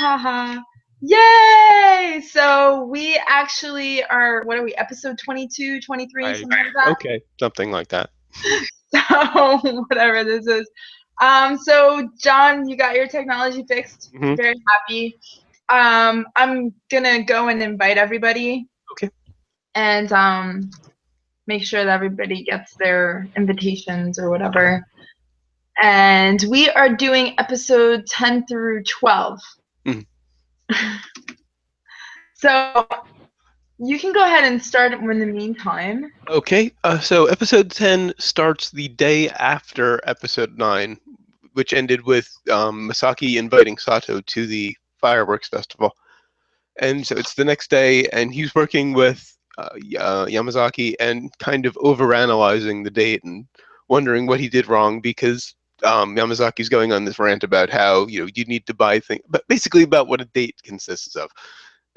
Haha. Yay! So we actually are, what are we, episode 22, 23, something like that? Okay, something like that. So whatever this is. So John, you got your technology fixed. Hmm. Very happy. I'm gonna go and invite everybody Okay. and make sure that everybody gets their invitations or whatever. And we are doing episode 10 through 12. Mhm. So you can go ahead and start in the meantime. Okay, so episode 10 starts the day after episode 9, which ended with Masaki inviting Sato to the fireworks festival. And so it's the next day, and he's working with Yamazaki and kind of overanalyzing the date and wondering what he did wrong because Yamazaki's going on this rant about how you need to buy things, but basically about what a date consists of.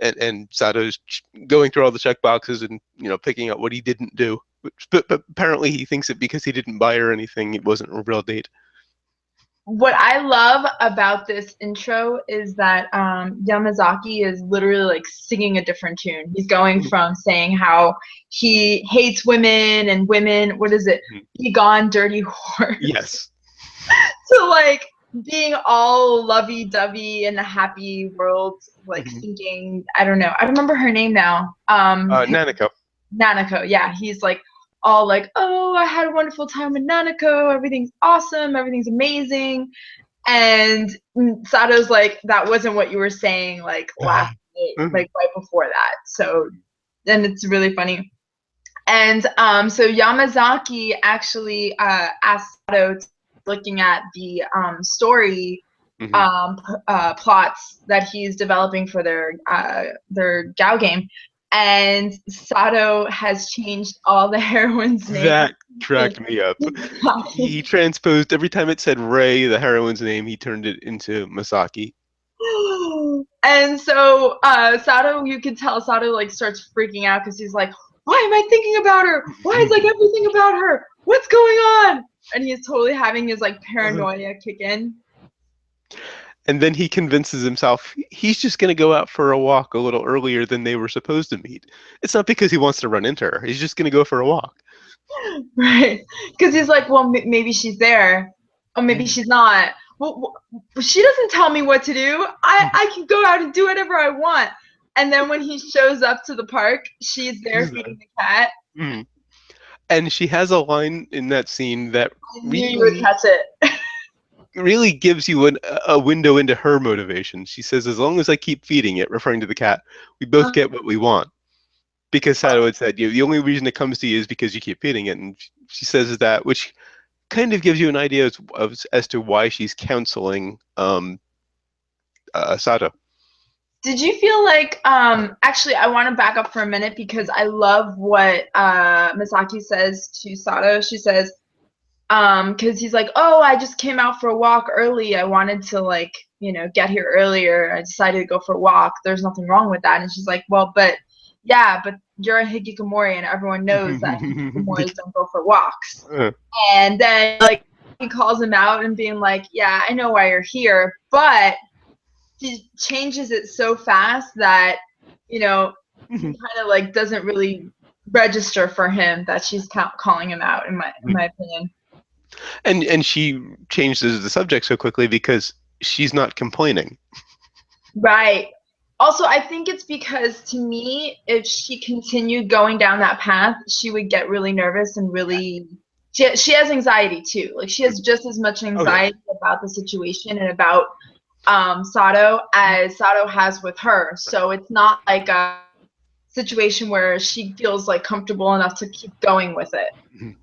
And Sato's going through all the check boxes and picking out what he didn't do. But apparently he thinks that because he didn't buy her anything, it wasn't a real date. What I love about this intro is that Yamazaki is literally like singing a different tune. He's going from saying how he hates women and women, what is it, be gone, dirty whore. Yes. To like being all lovey-dovey in a happy world, like thinking, I don't know. I remember her name now. Nanako. Nanako, yeah. He's like all like, oh, I had a wonderful time with Nanako. Everything's awesome. Everything's amazing. And Sato's like, that wasn't what you were saying like last night, like right before that. So then it's really funny. And so Yamazaki actually asked Sato, looking at the story plots that he's developing for their Gao game, and Sato has changed all the heroines' names. That cracked me up. He transposed every time it said Rei, the heroine's name, he turned it into Masaki. And so Sato, you can tell Sato like starts freaking out because he's like, why am I thinking about her? Why is like everything about her? What's going on? And he's totally having his like paranoia kick in. And then he convinces himself he's just going to go out for a walk a little earlier than they were supposed to meet. It's not because he wants to run into her. He's just going to go for a walk. Right. Because he's like, well, maybe she's there. Or maybe she's not. Well, she doesn't tell me what to do. I can go out and do whatever I want. And then when he shows up to the park, she's there feeding the cat. And she has a line in that scene that really, you would catch it. Really gives you a window into her motivation. She says, as long as I keep feeding it, referring to the cat, we both get what we want. Because Sato had said, the only reason it comes to you is because you keep feeding it. And she says that, which kind of gives you an idea as to why she's counseling Sato. Did you feel like, actually, I want to back up for a minute because I love what Misaki says to Sato. She says, because he's like, oh, I just came out for a walk early. I wanted to like, get here earlier. I decided to go for a walk. There's nothing wrong with that. And she's like, well, but you're a hikikomori and everyone knows that hikikomoris don't go for walks. And then like he calls him out and being like, yeah, I know why you're here, but he changes it so fast that he kind of like doesn't really register for him that she's calling him out in my opinion. And she changes the subject so quickly because she's not complaining. Right. Also, I think it's because, to me, if she continued going down that path, she would get really nervous and really... She has anxiety, too. Like, she has just as much anxiety about the situation and about Sato as Sato has with her. So it's not like a situation where she feels, like, comfortable enough to keep going with it.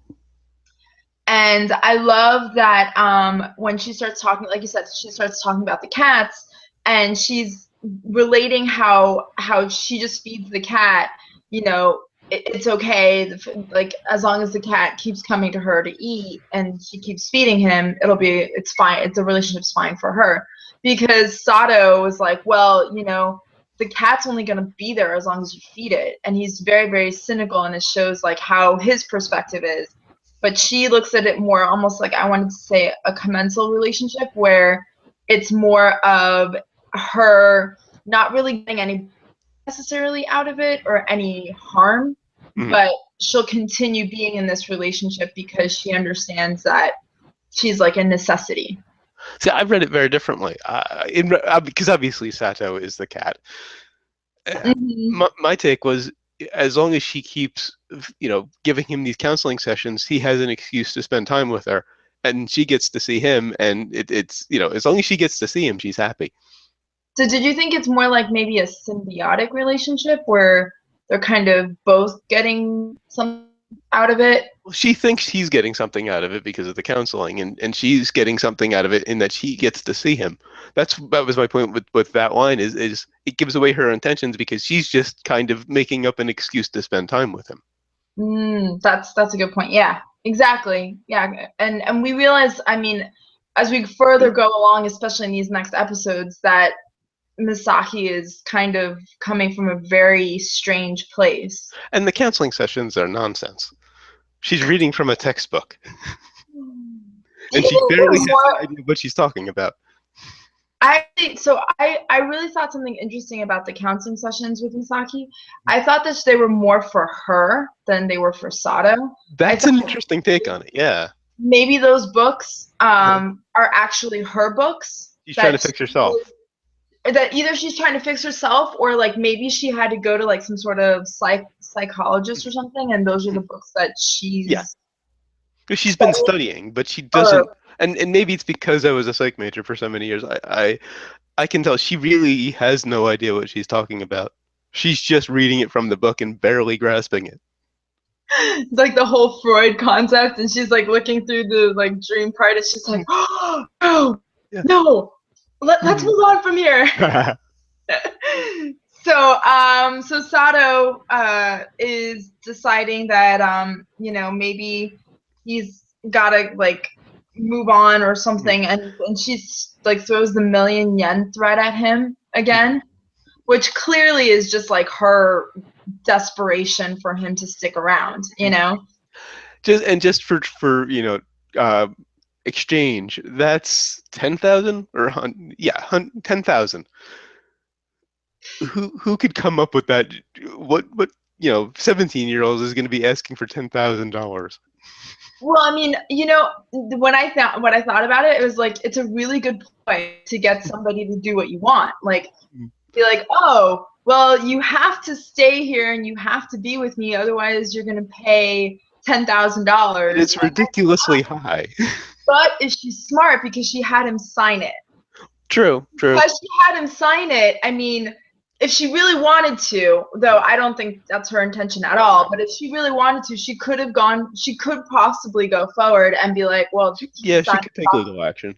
And I love that when she starts talking, like you said, she starts talking about the cats, and she's relating how she just feeds the cat, it's okay, like as long as the cat keeps coming to her to eat and she keeps feeding him, it's fine, the relationship's fine for her. Because Sato was like, well, the cat's only going to be there as long as you feed it, and he's very, very cynical, and it shows like how his perspective is. But she looks at it more almost like, I wanted to say, a commensal relationship, where it's more of her not really getting any necessarily out of it or any harm, but she'll continue being in this relationship because she understands that she's like a necessity. See, I've read it very differently. Because obviously Sato is the cat. My take was, as long as she keeps, giving him these counseling sessions, he has an excuse to spend time with her, and she gets to see him, and it's as long as she gets to see him, she's happy. So did you think it's more like maybe a symbiotic relationship where they're kind of both getting something out of it? Well, she thinks he's getting something out of it because of the counseling, and she's getting something out of it in that she gets to see him. That was my point with that line, is it gives away her intentions because she's just kind of making up an excuse to spend time with him. That's a good point. Yeah, exactly. Yeah, and we realize, I mean, as we further go along, especially in these next episodes, that Misaki is kind of coming from a very strange place. And the counseling sessions are nonsense. She's reading from a textbook. And she barely has an idea what she's talking about. I really thought something interesting about the counseling sessions with Misaki. I thought that they were more for her than they were for Sato. That's an interesting take on it, yeah. Maybe those books are actually her books. She's trying to fix herself. That either she's trying to fix herself, or like maybe she had to go to like some sort of psychologist or something, and those are the books that she's she's been studying, but she doesn't, and maybe it's because I was a psych major for so many years. I can tell she really has no idea what she's talking about. She's just reading it from the book and barely grasping it. It's like the whole Freud concept, and she's like looking through the like dream part, and she's like, oh no, let's move on from here. So Sato is deciding that maybe he's gotta like move on or something, and she's like throws the 1,000,000 yen threat at him again, which clearly is just like her desperation for him to stick around, Just for exchange, that's 10,000 or 10,000. Who could come up with that? What 17-year-olds is going to be asking for $10,000? Well, I mean, what I thought about it, it was like, it's a really good point to get somebody to do what you want. Like, be like, oh, well, you have to stay here and you have to be with me, otherwise you're going to pay $10,000. It's ridiculously high. But is she smart because she had him sign it? True. Because she had him sign it, I mean, if she really wanted to, though I don't think that's her intention at all, but if she really wanted to, she could possibly go forward and be like, well, yeah, she could take legal action.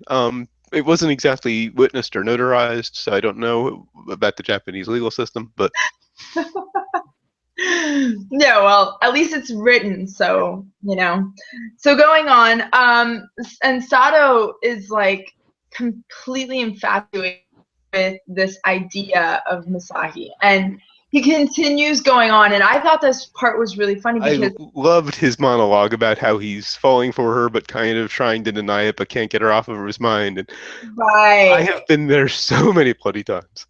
It wasn't exactly witnessed or notarized, so I don't know about the Japanese legal system, but yeah, well, at least it's written, so So going on, and Sato is like completely infatuated with this idea of Misaki, and he continues going on, and I thought this part was really funny because I loved his monologue about how he's falling for her but kind of trying to deny it but can't get her off of his mind. And I have been there so many bloody times.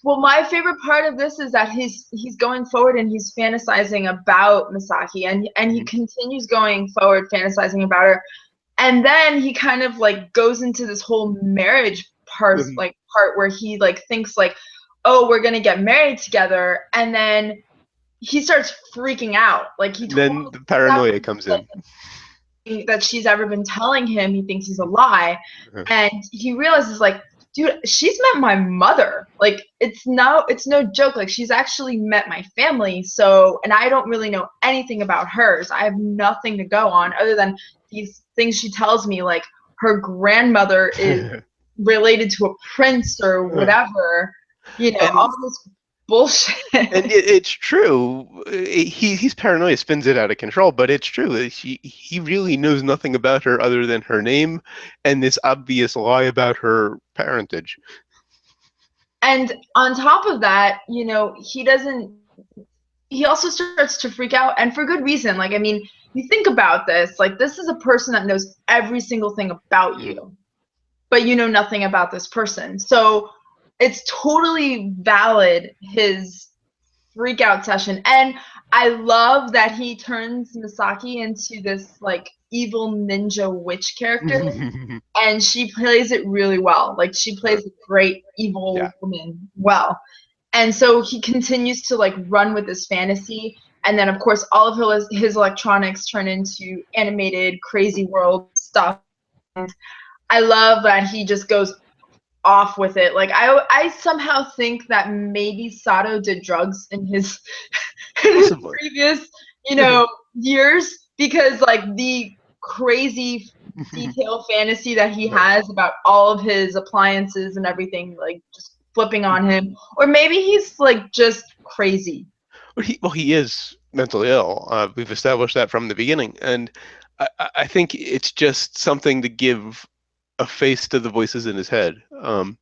Well, my favorite part of this is that he's going forward and he's fantasizing about Misaki, and he continues going forward fantasizing about her, and then he kind of like goes into this whole marriage part where he like thinks like, oh, we're gonna get married together, and then he starts freaking out. Like then the paranoia comes in. That she's ever been telling him, he thinks he's a lie, and he realizes like, dude, she's met my mother. Like it's no joke. Like she's actually met my family. So, and I don't really know anything about hers. I have nothing to go on other than these things she tells me. Like her grandmother is related to a prince or whatever. All this bullshit. And it's true. He's paranoia spins it out of control, but it's true. He really knows nothing about her other than her name and this obvious lie about her parentage. And on top of that, he also starts to freak out, and for good reason. Like, I mean, you think about this, like this is a person that knows every single thing about you, but you know nothing about this person. So it's totally valid, his freak out session. And I love that he turns Misaki into this like evil ninja witch character, and she plays it really well. Like she plays a great evil woman well. And so he continues to like run with this fantasy, and then of course all of his electronics turn into animated crazy world stuff. And I love that he just goes off with it. Like I somehow think that maybe Sato did drugs in his, in his previous, years, because like the crazy detail fantasy that he has about all of his appliances and everything, like just flipping on him, or maybe he's like just crazy. Well, he is mentally ill. We've established that from the beginning, and I think it's just something to give a face to the voices in his head. And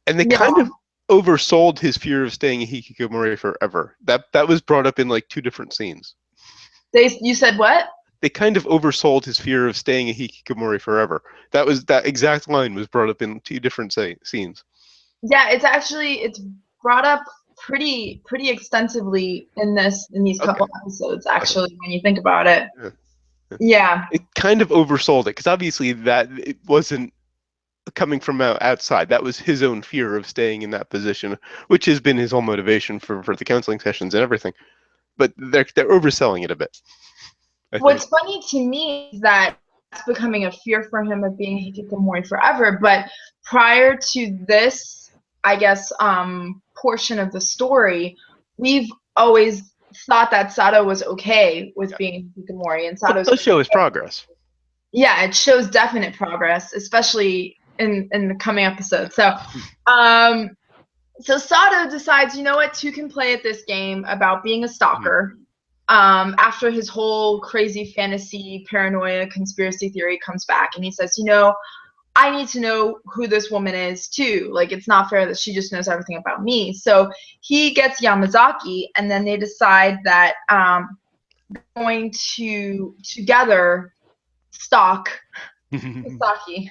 they kind of oversold his fear of staying in hikikomori forever. That was brought up in like 2 different scenes. You said what? They kind of oversold his fear of staying in hikikomori forever. That exact line was brought up in 2 different scenes. Yeah, it's brought up pretty extensively in these couple episodes, actually, when you think about it. Yeah. It kind of oversold it, because obviously that it wasn't coming from outside. That was his own fear of staying in that position, which has been his whole motivation for the counseling sessions and everything. But they're overselling it a bit. What's funny to me is that it's becoming a fear for him of being hikikomori forever. But prior to this, I guess, portion of the story, we've always thought that Sato was okay with being hikikomori, and Sato's does show his progress. Yeah, it shows definite progress, especially in the coming episodes. So, so Sato decides, you know what, two can play at this game about being a stalker. After his whole crazy fantasy, paranoia, conspiracy theory comes back, and he says, you know, I need to know who this woman is too. Like, it's not fair that she just knows everything about me. So he gets Yamazaki, and then they decide that they're going to together stalk Misaki.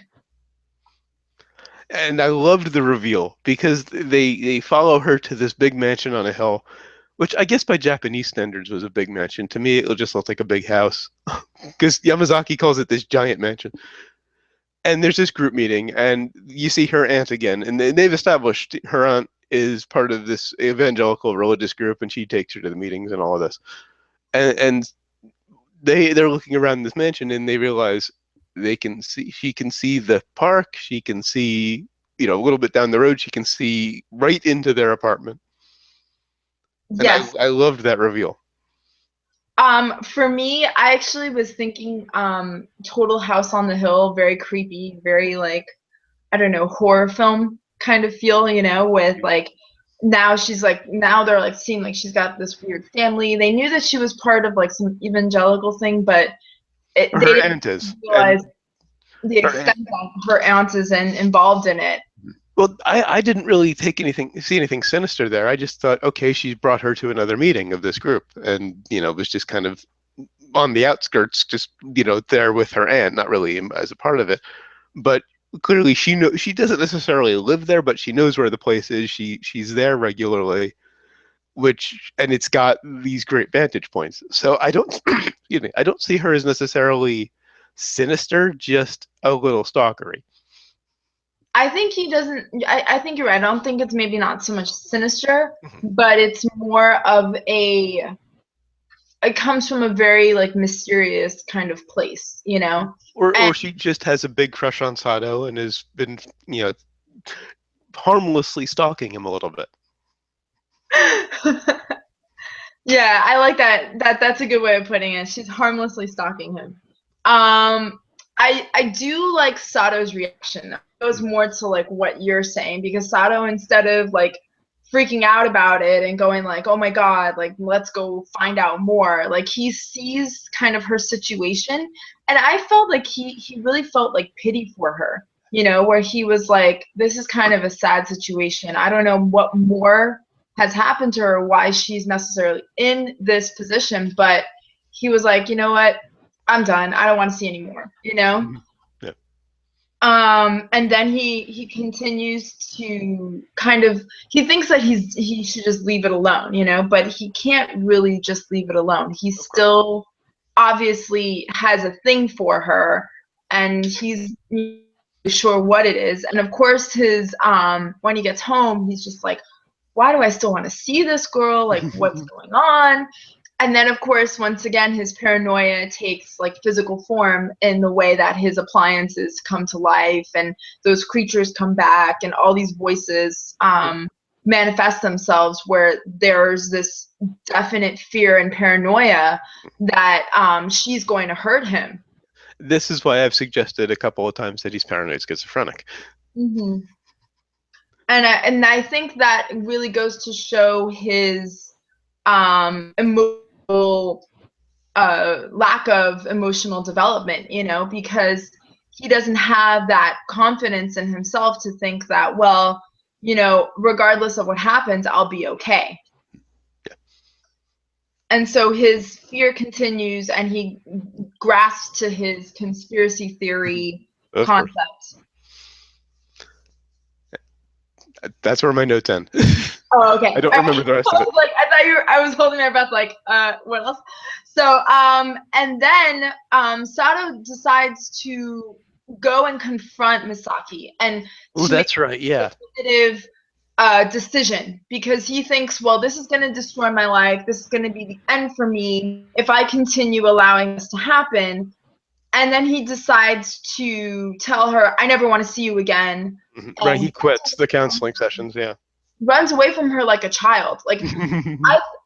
And I loved the reveal, because they follow her to this big mansion on a hill, which I guess by Japanese standards was a big mansion. To me, it just looked like a big house, because Yamazaki calls it this giant mansion. And there's this group meeting, and you see her aunt again, and they've established her aunt is part of this evangelical religious group, and she takes her to the meetings and all of this. And they're looking around this mansion, and they realize she can see the park, she can see, a little bit down the road, she can see right into their apartment. Yes. And I loved that reveal. For me, I actually was thinking Total House on the Hill, very creepy, very like, I don't know, horror film kind of feel, with like, now they're like seeing like she's got this weird family. They knew that she was part of like some evangelical thing, but they didn't realize the extent that her aunt is involved in it. Well, I didn't really see anything sinister there. I just thought, okay, she's brought her to another meeting of this group, and was just kind of on the outskirts, just there with her aunt, not really as a part of it. But clearly, she doesn't necessarily live there, but she knows where the place is. She's there regularly, and it's got these great vantage points. So I don't, I don't see her as necessarily sinister, just a little stalkery. I think he doesn't. I think you're right. I don't think it's maybe not so much sinister, but it's more of it comes from a very like mysterious kind of place, Or she just has a big crush on Sato and has been, harmlessly stalking him a little bit. Yeah, I like that. That's a good way of putting it. She's harmlessly stalking him. I do like Sato's reaction. It goes more to like what you're saying, because Sato, instead of like freaking out about it and going like, oh my god, like let's go find out more, like he sees kind of her situation, and I felt like he really felt like pity for her, where he was like, this is kind of a sad situation. I don't know what more has happened to her, why she's necessarily in this position, but he was like, you know what, I'm done. I don't want to see anymore, Yeah. And then he continues to kind of, he thinks that he should just leave it alone, you know, but he can't really just leave it alone. He still obviously has a thing for her, and he's sure what it is. And of course his when he gets home, he's just like, why do I still want to see this girl? Like, what's going on? And then of course once again his paranoia takes like physical form in the way that his appliances come to life and those creatures come back and all these voices manifest themselves, where there's this definite fear and paranoia that she's going to hurt him. This is why I've suggested a couple of times that he's paranoid schizophrenic. Mm-hmm. And I think that really goes to show his emotional lack of emotional development, you know, because he doesn't have that confidence in himself to think that, well, you know, regardless of what happens, I'll be okay. Yeah. And so his fear continues, and he grasps to his conspiracy theory concept. That's where my notes end. Oh, okay. I don't remember the rest of it. Like, I was holding my breath, like, what else? So, and then Sato decides to go and confront Misaki, and oh, that's right, yeah. definitive decision, because he thinks, well, this is going to destroy my life. This is going to be the end for me if I continue allowing this to happen. And then he decides to tell her, I never want to see you again. Right, he quits the counseling sessions, yeah. Runs away from her like a child. Like,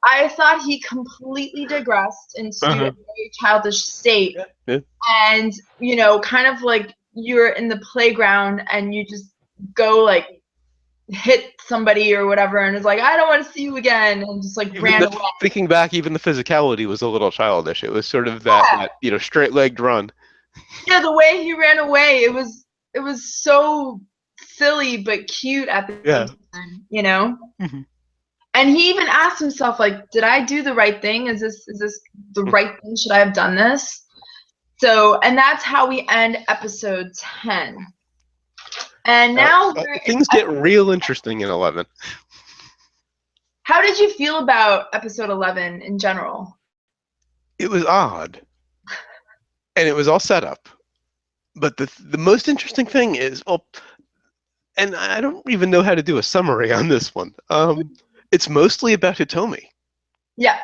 I thought he completely digressed into a very childish state. Yeah. And, you know, kind of like you're in the playground and you just go, like, hit somebody or whatever, and is like, I don't want to see you again, and just like ran away. Thinking back, even the physicality was a little childish. It was sort of that you know, straight-legged run. Yeah, the way he ran away, it was so silly but cute at the same time, you know. And he even asked himself, like, did I do the right thing? Is this the right thing? Should I have done this? So, and that's how we end episode 10. And now things get real interesting in 11. How did you feel about episode 11 in general? It was odd. And it was all set up. But the most interesting thing is, well, and I don't even know how to do a summary on this one. It's mostly about Hitomi. Yeah.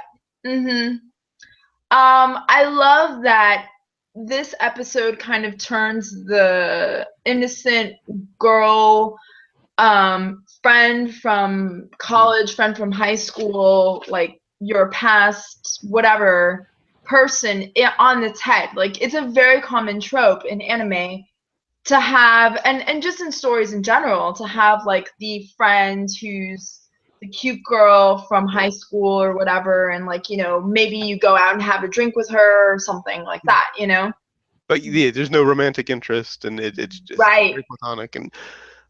I love that this episode kind of turns the innocent girl, friend from college, friend from high school, like your past whatever person on its head. Like, it's a very common trope in anime to have, and just in stories in general, to have like the friend who's the cute girl from high school or whatever, and like, you know, maybe you go out and have a drink with her or something like that, you know. But yeah, there's no romantic interest, and it's just very platonic.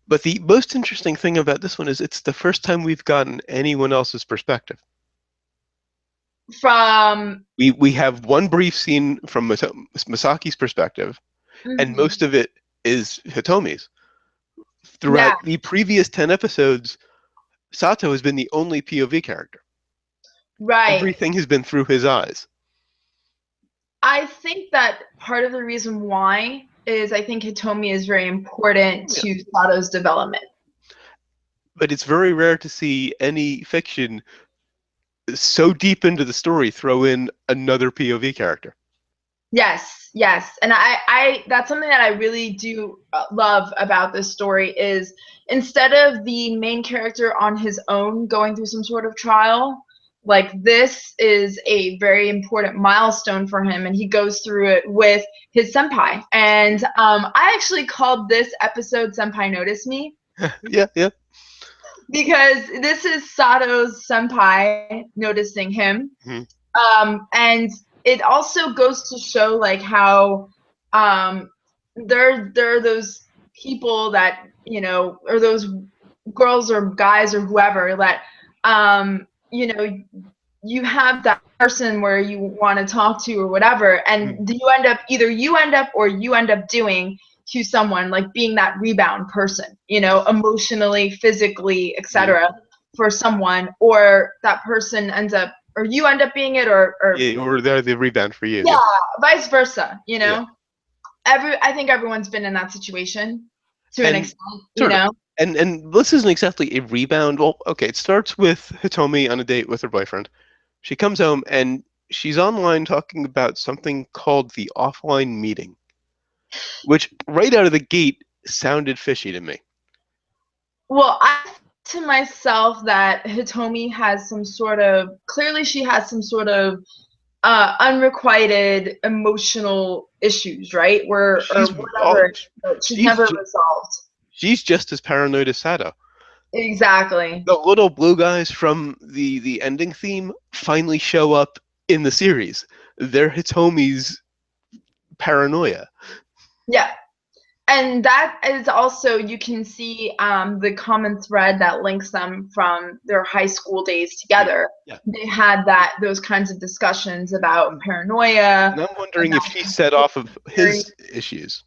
But the most interesting thing about this one is it's the first time we've gotten anyone else's perspective. From we have one brief scene from Masaki's perspective, and most of it is Hitomi's. Throughout the previous 10 episodes, Sato has been the only POV character. Right. Everything has been through his eyes. I think that part of the reason why is I think Hitomi is very important to Sato's development. But it's very rare to see any fiction so deep into the story throw in another POV character. Yes, yes. And I that's something that I really do love about this story is instead of the main character on his own going through some sort of trial, like this is a very important milestone for him, and he goes through it with his senpai. And I actually called this episode Senpai Notice Me. Yeah. Because this is Sato's senpai noticing him. And it also goes to show like how there are those people that, you know, or those girls or guys or whoever that you know, you have that person where you want to talk to or whatever, and you end up or you end up doing to someone, like being that rebound person, you know, emotionally, physically, etc. for someone, or that person ends up, or you end up being it, or they're the rebound for you. yeah, vice versa, you know. Yeah. I think everyone's been in that situation to an extent, you Sort of. know. And this isn't exactly a rebound. Well, okay, it starts with Hitomi on a date with her boyfriend. She comes home and she's online talking about something called the offline meeting, which right out of the gate sounded fishy to me. Well, I think to myself that Hitomi has some sort of, clearly she has some sort of unrequited emotional issues, right? Or whatever, but she's never resolved. She's just as paranoid as Sato. Exactly. The little blue guys from the ending theme finally show up in the series. They're Hitomi's paranoia. Yeah. And that is also, you can see the common thread that links them from their high school days together. Yeah. They had those kinds of discussions about paranoia. And I'm wondering if she set off of his issues.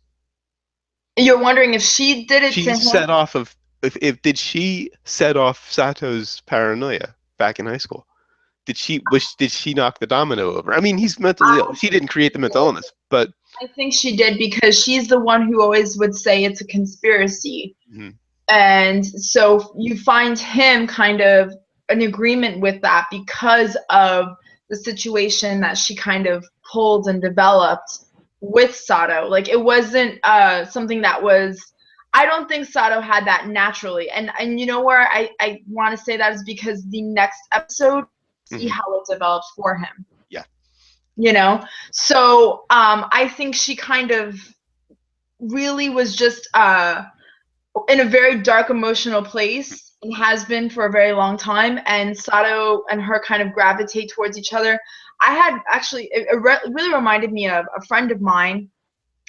You're wondering if she did it to him? Set off of if did she set off Sato's paranoia back in high school? Did she knock the domino over? I mean, he's mentally ill. She didn't create the mental illness, but I think she did, because she's the one who always would say it's a conspiracy. Mm-hmm. And so you find him kind of in agreement with that because of the situation that she kind of pulled and developed with Sato. Like, it wasn't something that was, I don't think Sato had that naturally. And you know where I want to say that is because the next episode, see how it develops for him. Yeah. You know? So I think she kind of really was just in a very dark emotional place, and has been for a very long time, and Sato and her kind of gravitate towards each other. I had actually, it really reminded me of a friend of mine,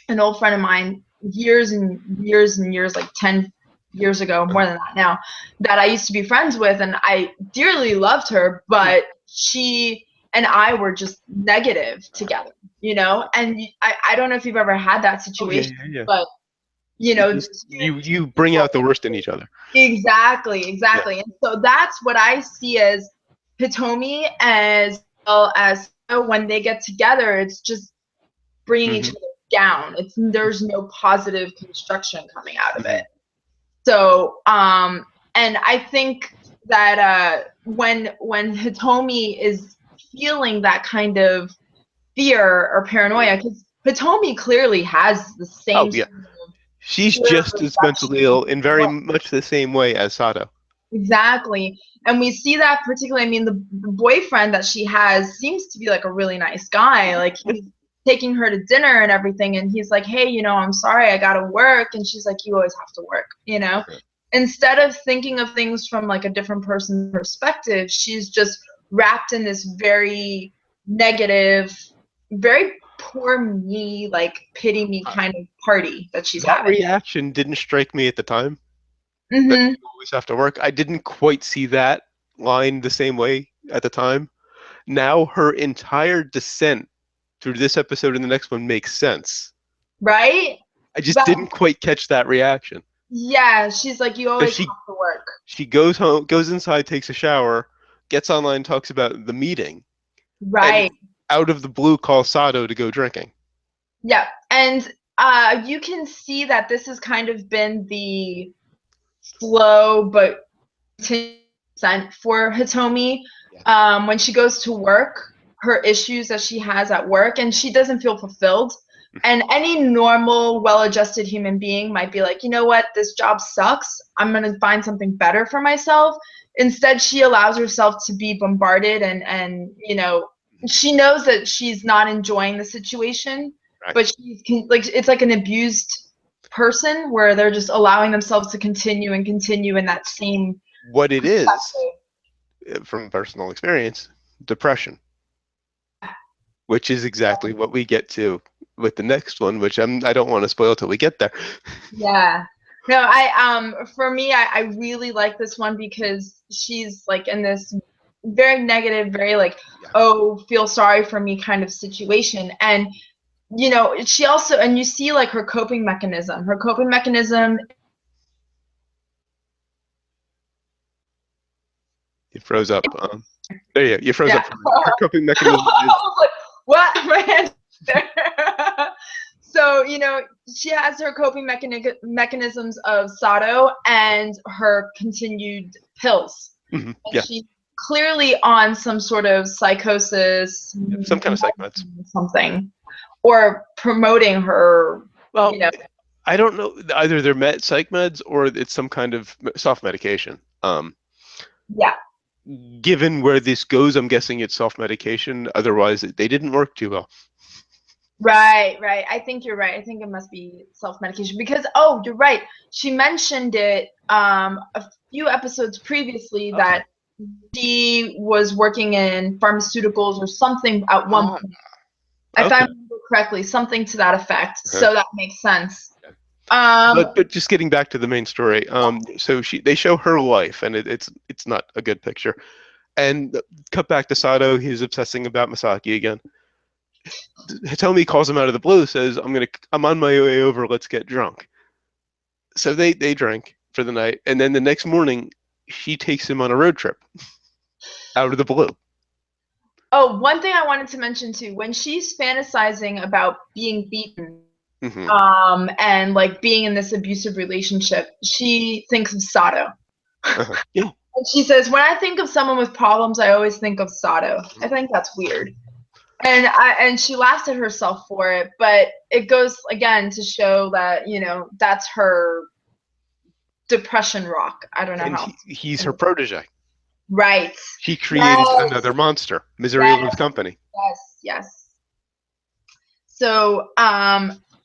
an old friend of mine, years and years and years, like 10 years ago, more than that now, that I used to be friends with, and I dearly loved her, but she and I were just negative together, you know. And I don't know if you've ever had that situation, but you know, you bring out the worst in each other. Exactly. And so that's what I see as Hitomi, as well as when they get together, it's just bringing each other down. There's no positive construction coming out of it. So and I think that when Hitomi is feeling that kind of fear or paranoia, because Hitomi clearly has the same she's just as mentally ill in very much the same way as Sato. Exactly. And we see that particularly, I mean, the boyfriend that she has seems to be like a really nice guy. Like, he's taking her to dinner and everything, and he's like, hey, you know, I'm sorry, I gotta work. And she's like, you always have to work, you know? Instead of thinking of things from like a different person's perspective, she's just wrapped in this very negative, very poor me, like pity me kind of party that she's having. That reaction didn't strike me at the time. But you always have to work. I didn't quite see that line the same way at the time. Now her entire descent through this episode and the next one makes sense. Right? I just didn't quite catch that reaction. Yeah, she's like, you always have to work. She goes home, goes inside, takes a shower, gets online, talks about the meeting. Right. And out of the blue, calls Sato to go drinking. Yeah, and you can see that this has kind of been the slow but consistent for Hitomi. When she goes to work, her issues that she has at work, and she doesn't feel fulfilled. And any normal, well-adjusted human being might be like, you know what, this job sucks. I'm going to find something better for myself. Instead, she allows herself to be bombarded, and you know, she knows that she's not enjoying the situation, but she's like, it's like an abused person where they're just allowing themselves to continue in that same. What it is, from personal experience, depression, which is exactly what we get to with the next one, which I don't want to spoil till we get there. Yeah. No, for me, I really like this one because she's like in this very negative, very like, oh, feel sorry for me kind of situation. And you know, she also, and you see like her coping mechanism. Her coping mechanism. You froze up. There you go. You froze up. Her coping I mechanism is. was like, what? My hand there. So, you know, she has her coping mechanisms of Sato and her continued pills. Mm-hmm. And Yeah. she's clearly on some sort of psychosis, Some kind of psych meds. something, or promoting her. Well, you know. I don't know. Either they're psych meds or it's some kind of soft medication. Yeah. Given where this goes, I'm guessing it's soft medication. Otherwise, they didn't work too well. Right, right. I think you're right. I think it must be self-medication because, oh, you're right. She mentioned it a few episodes previously that she was working in pharmaceuticals or something at one point. If I remember correctly, something to that effect. So that makes sense. But just getting back to the main story, so they show her life, and it's not a good picture. And cut back to Sato, he's obsessing about Misaki again. Hitomi calls him out of the blue, says, I'm on my way over, let's get drunk. So they drink for the night, and then the next morning, she takes him on a road trip out of the blue. Oh, one thing I wanted to mention too, when she's fantasizing about being beaten, and like being in this abusive relationship, she thinks of Sato. Yeah. And she says, when I think of someone with problems, I always think of Sato. I think that's weird. And she laughs at herself for it, but it goes again to show that, you know, that's her depression rock. I don't know how. He's her protege. Right. She created another monster. Misery loves company. Yes, yes. So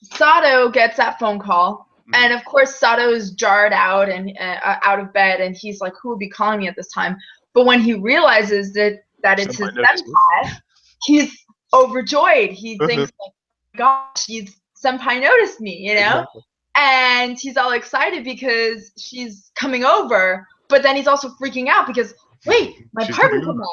Sato gets that phone call, and of course Sato is jarred out and out of bed, and he's like, "Who will be calling me at this time?" But when he realizes that it's his senpai, he's overjoyed. He thinks, like, "Gosh, senpai noticed me," you know. Exactly. And he's all excited because she's coming over, but then he's also freaking out because, wait, my partner's in there.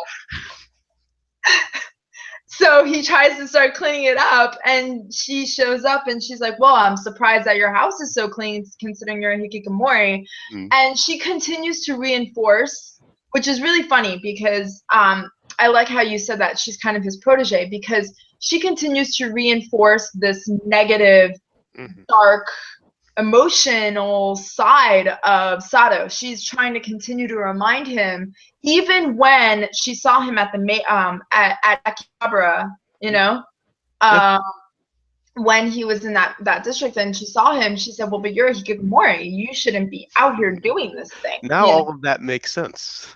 So he tries to start cleaning it up, and she shows up, and she's like, well, I'm surprised that your house is so clean considering you're a hikikomori. And she continues to reinforce, which is really funny because I like how you said that she's kind of his protege, because she continues to reinforce this negative, dark, emotional side of Sato. She's trying to continue to remind him, even when she saw him at the at Akihabara, you know, when he was in that district, and she saw him, she said, well, but you're a hikikomori, you shouldn't be out here doing this thing. Now all of that makes sense.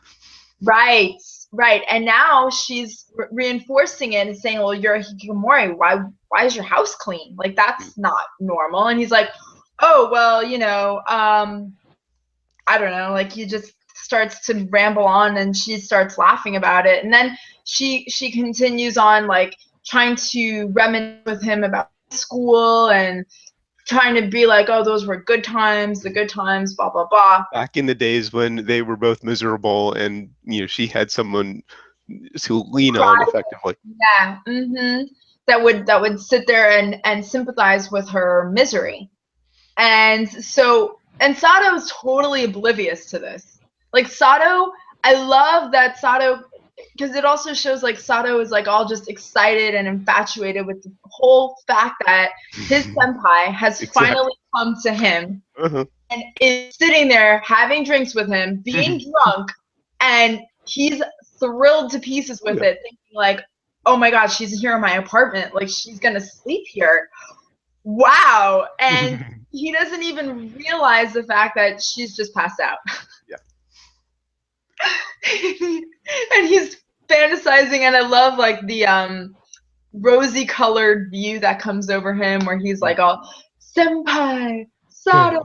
Right, right. And now she's reinforcing it and saying, well, you're a hikikomori, why is your house clean? Like, that's not normal. And he's like, oh, well, you know, I don't know, like, he just starts to ramble on, and she starts laughing about it. And then she continues on, like, trying to reminisce with him about school and trying to be like, oh, those were good times, the good times, blah, blah, blah. Back in the days when they were both miserable and, you know, she had someone to lean on effectively. Yeah, that would sit there and sympathize with her misery. And so, and Sato is totally oblivious to this. Like, Sato, I love that Sato, because it also shows, like, Sato is, like, all just excited and infatuated with the whole fact that his senpai has finally come to him and is sitting there having drinks with him, being drunk, and he's thrilled to pieces with it, thinking, like, oh my God, she's here in my apartment. Like, she's going to sleep here. Wow. And he doesn't even realize the fact that she's just passed out. Yeah. And he's fantasizing, and I love, like, the rosy colored view that comes over him, where he's like all, senpai, Sato,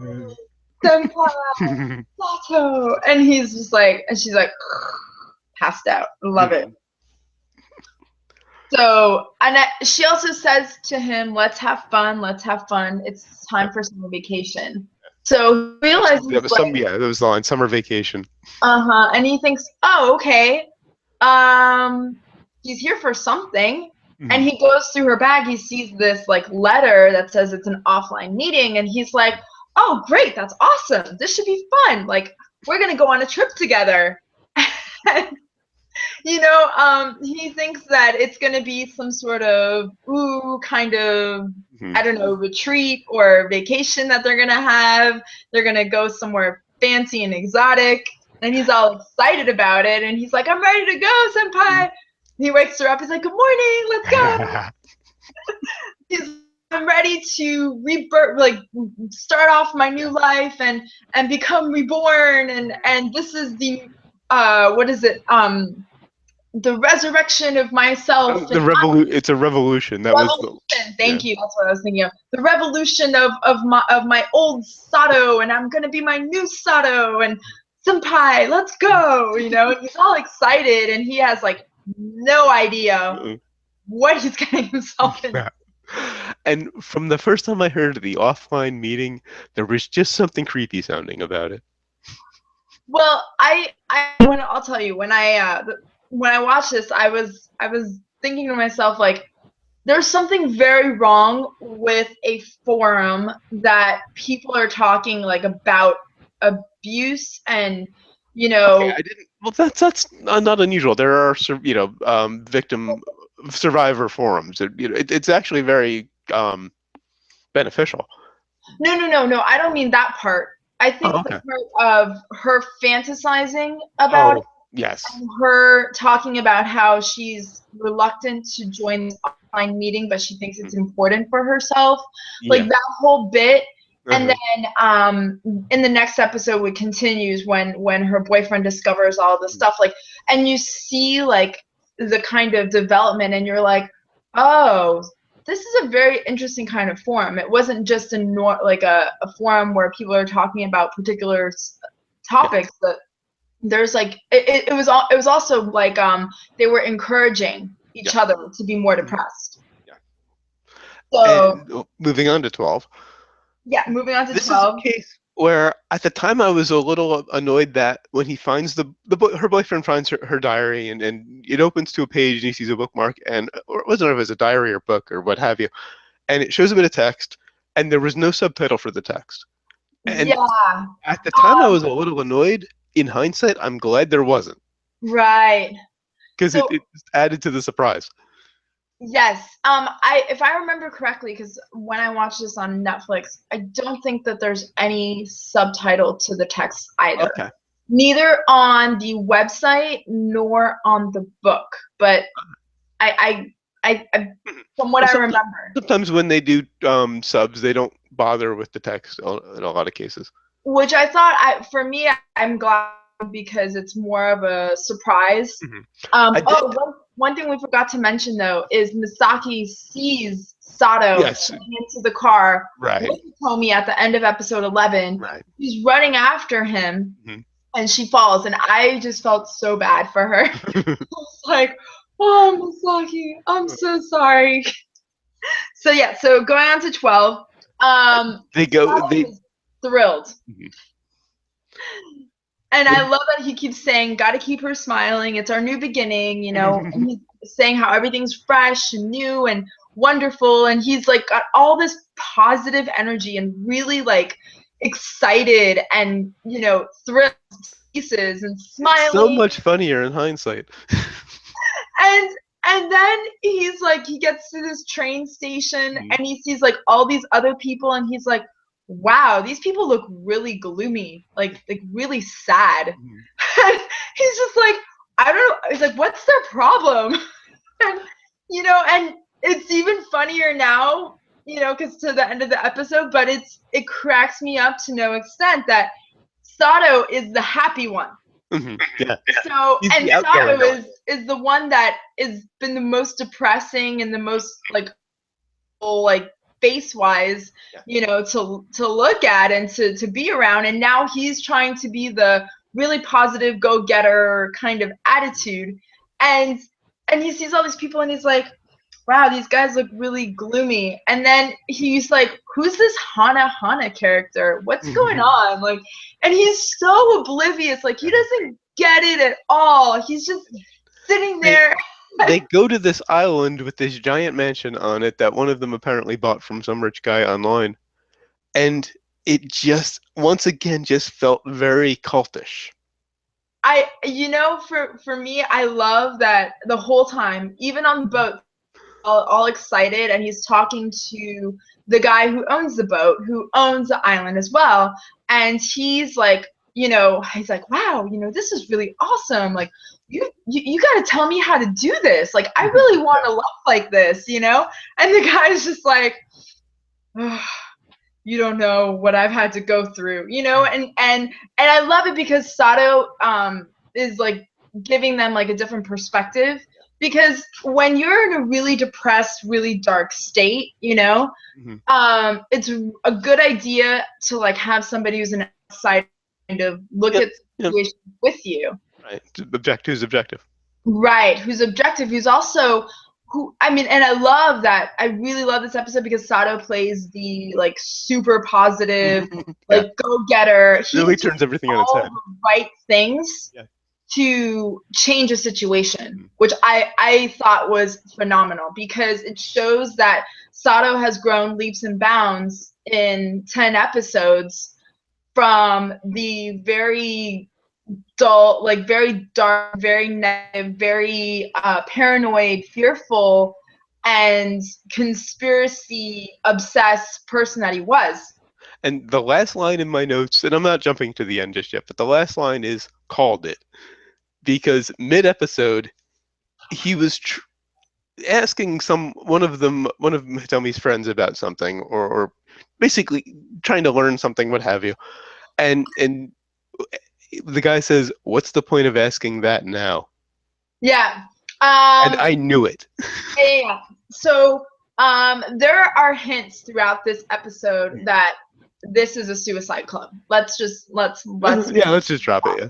senpai, Sato, and he's just like, and she's like passed out. Love it. So, and she also says to him, let's have fun, it's time for summer vacation. So he realizes, that was the line, summer vacation. And he thinks, oh, okay, he's here for something. And he goes through her bag. He sees this like letter that says it's an offline meeting, and he's like, "Oh, great! That's awesome. This should be fun. Like, we're gonna go on a trip together." He thinks that it's gonna be some sort of kind of I don't know, retreat or vacation that they're gonna have. They're gonna go somewhere fancy and exotic, and he's all excited about it. And he's like, "I'm ready to go, senpai." He wakes her up. He's like, "Good morning. Let's go." I'm ready to rebirth, like start off my new life and become reborn. And this is the what is it? The resurrection of myself. It's a revolution. That was the. Thank you. That's what I was thinking of. The revolution of my old Sato, and I'm gonna be my new Sato. And senpai, let's go. And he's all excited, and he has like no idea what he's getting himself into. And from the first time I heard the offline meeting, there was just something creepy sounding about it. Well, I'll tell you, when I watched this, I was thinking to myself, like, there's something very wrong with a forum that people are talking like about abuse and Okay, I didn't. Well, that's not unusual. There are victim survivor forums. It's actually very beneficial. No. I don't mean that part. I think the part of her fantasizing about it. Yes. And her talking about how she's reluctant to join this online meeting, but she thinks it's important for herself. Like that whole bit. And then in the next episode, it continues when her boyfriend discovers all the stuff. Like, and you see like the kind of development, and you're like, oh, this is a very interesting kind of forum. It wasn't just a forum where people are talking about particular topics, but there's like it was also like they were encouraging each other to be more depressed. Yeah. So and moving on to 12. Yeah, moving on to 12. This is a case where at the time I was a little annoyed that when he finds her boyfriend finds her diary and it opens to a page and he sees a bookmark or it wasn't if it was a diary or book or what have you, and it shows a bit of text and there was no subtitle for the text. And at the time I was a little annoyed. In hindsight, I'm glad there wasn't. Right. Because it added to the surprise. Yes. If I remember correctly, because when I watched this on Netflix, I don't think that there's any subtitle to the text either. Okay. Neither on the website nor on the book. But I from what I remember. Sometimes when they do subs, they don't bother with the text in a lot of cases. Which I thought, for me, I'm glad because it's more of a surprise. One thing we forgot to mention, though, is Misaki sees Sato into the car with Tomi at the end of episode 11. Right. She's running after him, and she falls. And I just felt so bad for her. I was like, oh, Misaki, I'm so sorry. So going on to 12. They thrilled. And I love that he keeps saying, gotta keep her smiling, it's our new beginning, and he's saying how everything's fresh and new and wonderful, and he's like got all this positive energy and really like excited and thrilled pieces and smiling. It's so much funnier in hindsight. And then he's like, he gets to this train station and he sees like all these other people, and he's like, wow, these people look really gloomy, like really sad. He's just like, I don't know. He's like, what's their problem? And it's even funnier now, because to the end of the episode, but it cracks me up to no extent that Sato is the happy one. Yeah. So and Sato is the one that has been the most depressing and the most like face-wise, to look at and to be around, and now he's trying to be the really positive go-getter kind of attitude, and he sees all these people and he's like, wow, these guys look really gloomy. And then he's like, who's this Hana character? What's going on? Like, and he's so oblivious, like he doesn't get it at all. He's just sitting there. they go to this island with this giant mansion on it that one of them apparently bought from some rich guy online. And it just, once again, just felt very cultish. For me, I love that the whole time, even on the boat, all excited, and he's talking to the guy who owns the boat, who owns the island as well, and he's like, wow, this is really awesome. Like, you got to tell me how to do this. Like, I really want to love like this, And the guy's just like, oh, you don't know what I've had to go through, and I love it because Sato is like giving them like a different perspective, because when you're in a really depressed, really dark state, it's a good idea to like have somebody who's an outside kind of look at the situation with you. Right. Who's objective. Right. Who's objective, who's also and I love that. I really love this episode because Sato plays the like super positive, like go-getter. He really turns everything on its head. The right things to change a situation, which I thought was phenomenal, because it shows that Sato has grown leaps and bounds in 10 episodes from the very dull, like very dark, very negative, very paranoid, fearful, and conspiracy obsessed person that he was. And the last line in my notes, and I'm not jumping to the end just yet, but the last line is "called it," because mid-episode he was asking one of Hitomi's friends about something, or basically trying to learn something, what have you, and the guy says, "What's the point of asking that now?" Yeah. And I knew it. Yeah. So there are hints throughout this episode that this is a suicide club. Let's just drop it. Yeah.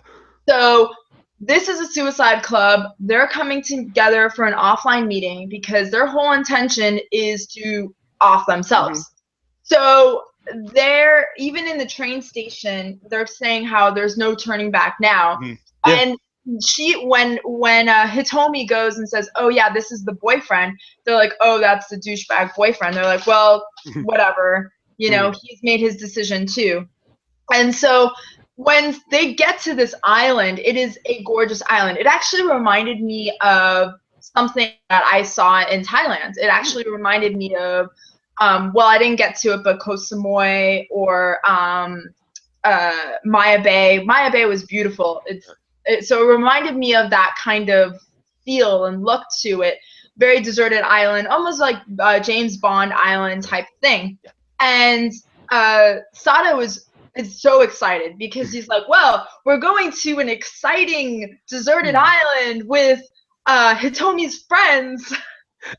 So this is a suicide club. They're coming together for an offline meeting because their whole intention is to off themselves. So they're, even in the train station, they're saying how there's no turning back now. And when Hitomi goes and says, "Oh yeah, this is the boyfriend," they're like, "Oh, that's the douchebag boyfriend." They're like, "Well, whatever, he's made his decision too." And so when they get to this island, it is a gorgeous island. It actually reminded me of something that I saw in Thailand. It actually reminded me of I didn't get to it, but Koh Samui or Maya Bay. Maya Bay was beautiful. So it reminded me of that kind of feel and look to it. Very deserted island, almost like James Bond island type thing. And Sato is so excited because he's like, well, we're going to an exciting deserted island with Hitomi's friends.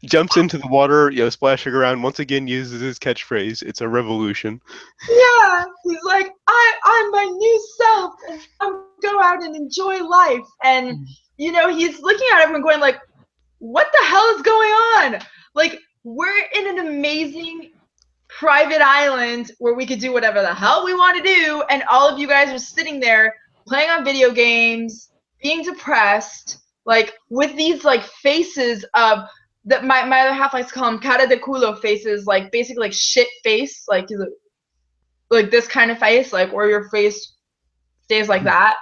Jumps into the water, splashing around, once again uses his catchphrase, "It's a revolution." Yeah, he's like, I'm my new self, and I'm gonna go out and enjoy life. And he's looking at everyone going like, what the hell is going on? Like, we're in an amazing private island where we could do whatever the hell we want to do, and all of you guys are sitting there playing on video games, being depressed, like with these like faces of that my other half likes to call them cara de culo faces, like basically like shit face, like this kind of face, like where your face stays like that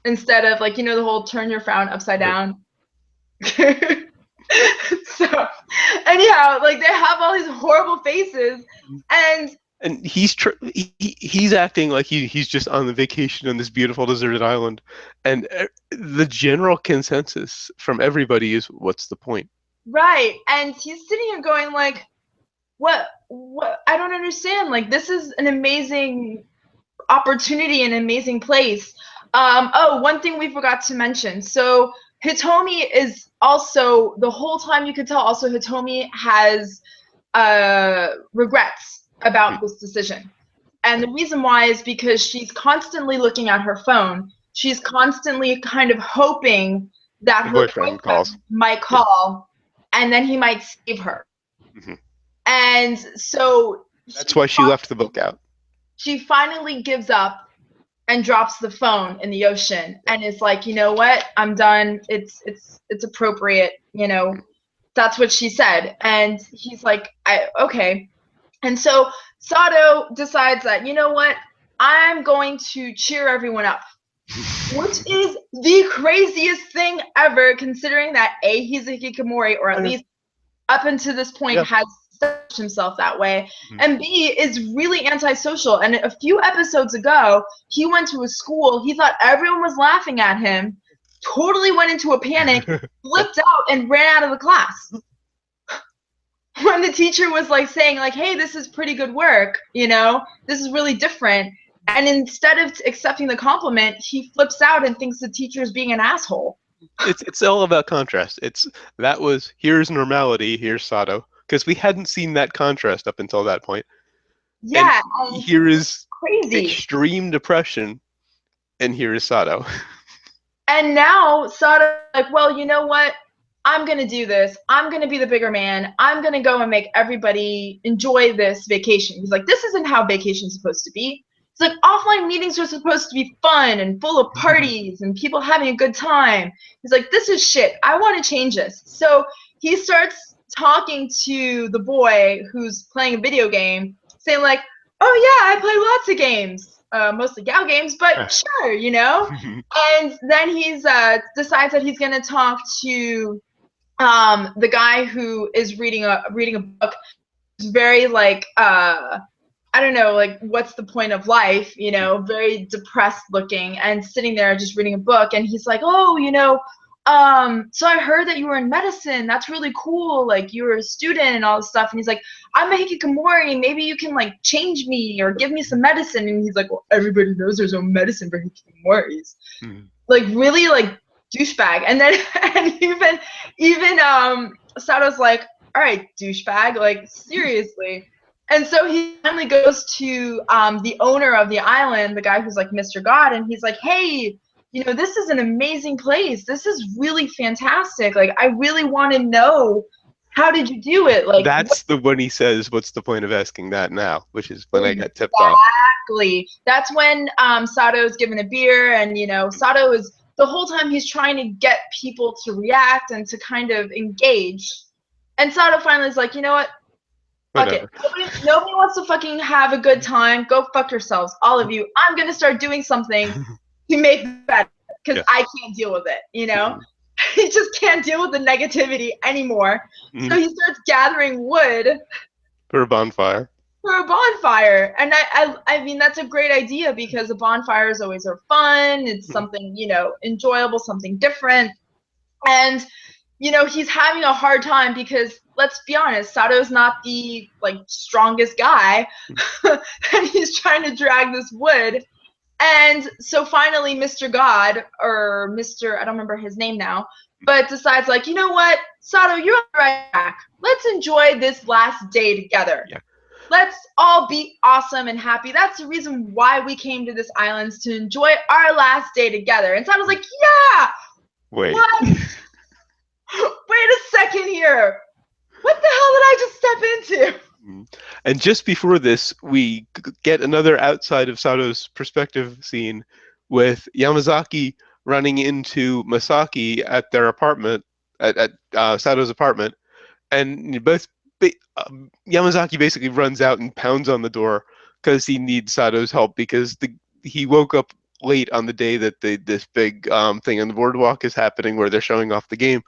instead of like the whole turn your frown upside down. So anyhow, like they have all these horrible faces, and he's acting like he's just on the vacation on this beautiful deserted island, and the general consensus from everybody is, what's the point? Right. And he's sitting here going like, what I don't understand. Like, this is an amazing opportunity, an amazing place. One thing we forgot to mention. So Hitomi is also, the whole time you could tell also Hitomi has regrets about this decision. And the reason why is because she's constantly looking at her phone. She's constantly kind of hoping that her boyfriend might call. And then he might save her. And so that's why she left the book out. She finally gives up and drops the phone in the ocean and is like, you know what? I'm done. It's appropriate. that's what she said. And he's like, okay. And so Sato decides that, you know what, I'm going to cheer everyone up, which is the craziest thing ever, considering that A, he's a hikikomori, or at least up until this point has established himself that way, and B, is really antisocial. And a few episodes ago, he went to a school, he thought everyone was laughing at him, totally went into a panic, flipped out, and ran out of the class. When the teacher was like saying like, hey, this is pretty good work, this is really different. And instead of accepting the compliment, he flips out and thinks the teacher is being an asshole. It's all about contrast. Here's normality, here's Sato, because we hadn't seen that contrast up until that point. Yeah, and here is crazy extreme depression, and here is Sato. And now Sato like, well, you know what? I'm going to do this. I'm going to be the bigger man. I'm going to go and make everybody enjoy this vacation. He's like, this isn't how vacation's supposed to be. It's like offline meetings are supposed to be fun and full of parties and people having a good time. He's like, this is shit. I want to change this. So he starts talking to the boy who's playing a video game, saying like, oh yeah, I play lots of games, mostly gal games, but sure, And then he's decides that he's going to talk to the guy who is reading a book. It's very like I don't know, like what's the point of life, very depressed looking and sitting there just reading a book. And he's like, oh, so I heard that you were in medicine. That's really cool. Like you were a student and all this stuff. And he's like, I'm a hikikomori. Maybe you can like change me or give me some medicine. And he's like, well, everybody knows there's no medicine for hikikomoris. Like really like douchebag. And then and even Sato's like, all right, douchebag, like seriously. And so he finally goes to the owner of the island, the guy who's like Mr. God, and he's like, hey, this is an amazing place. This is really fantastic. Like, I really want to know, how did you do it? Like, that's the one he says, what's the point of asking that now? Which is when I got tipped off. Exactly. That's when Sato's given a beer, and Sato is the whole time he's trying to get people to react and to kind of engage. And Sato finally is like, you know what? Fuck it. Nobody wants to fucking have a good time. Go fuck yourselves, all of you. I'm gonna start doing something to make it better because I can't deal with it. He just can't deal with the negativity anymore. So he starts gathering wood for a bonfire. And I mean that's a great idea because a bonfire is always fun. It's something enjoyable, something different, and he's having a hard time because let's be honest, Sato's not the like strongest guy, and he's trying to drag this wood. And so finally, Mr. God, or Mr. I don't remember his name now, but decides like, you know what, Sato, you're on the right track. Let's enjoy this last day together. Yeah. Let's all be awesome and happy. That's the reason why we came to this island, to enjoy our last day together. And Sato's like, yeah. Wait. What? Wait a second here. What the hell did I just step into? And just before this, we get another outside of Sato's perspective scene with Yamazaki running into Masaki at their apartment, at Sato's apartment, and Yamazaki basically runs out and pounds on the door because he needs Sato's help because he woke up late on the day that this big thing on the boardwalk is happening where they're showing off the game.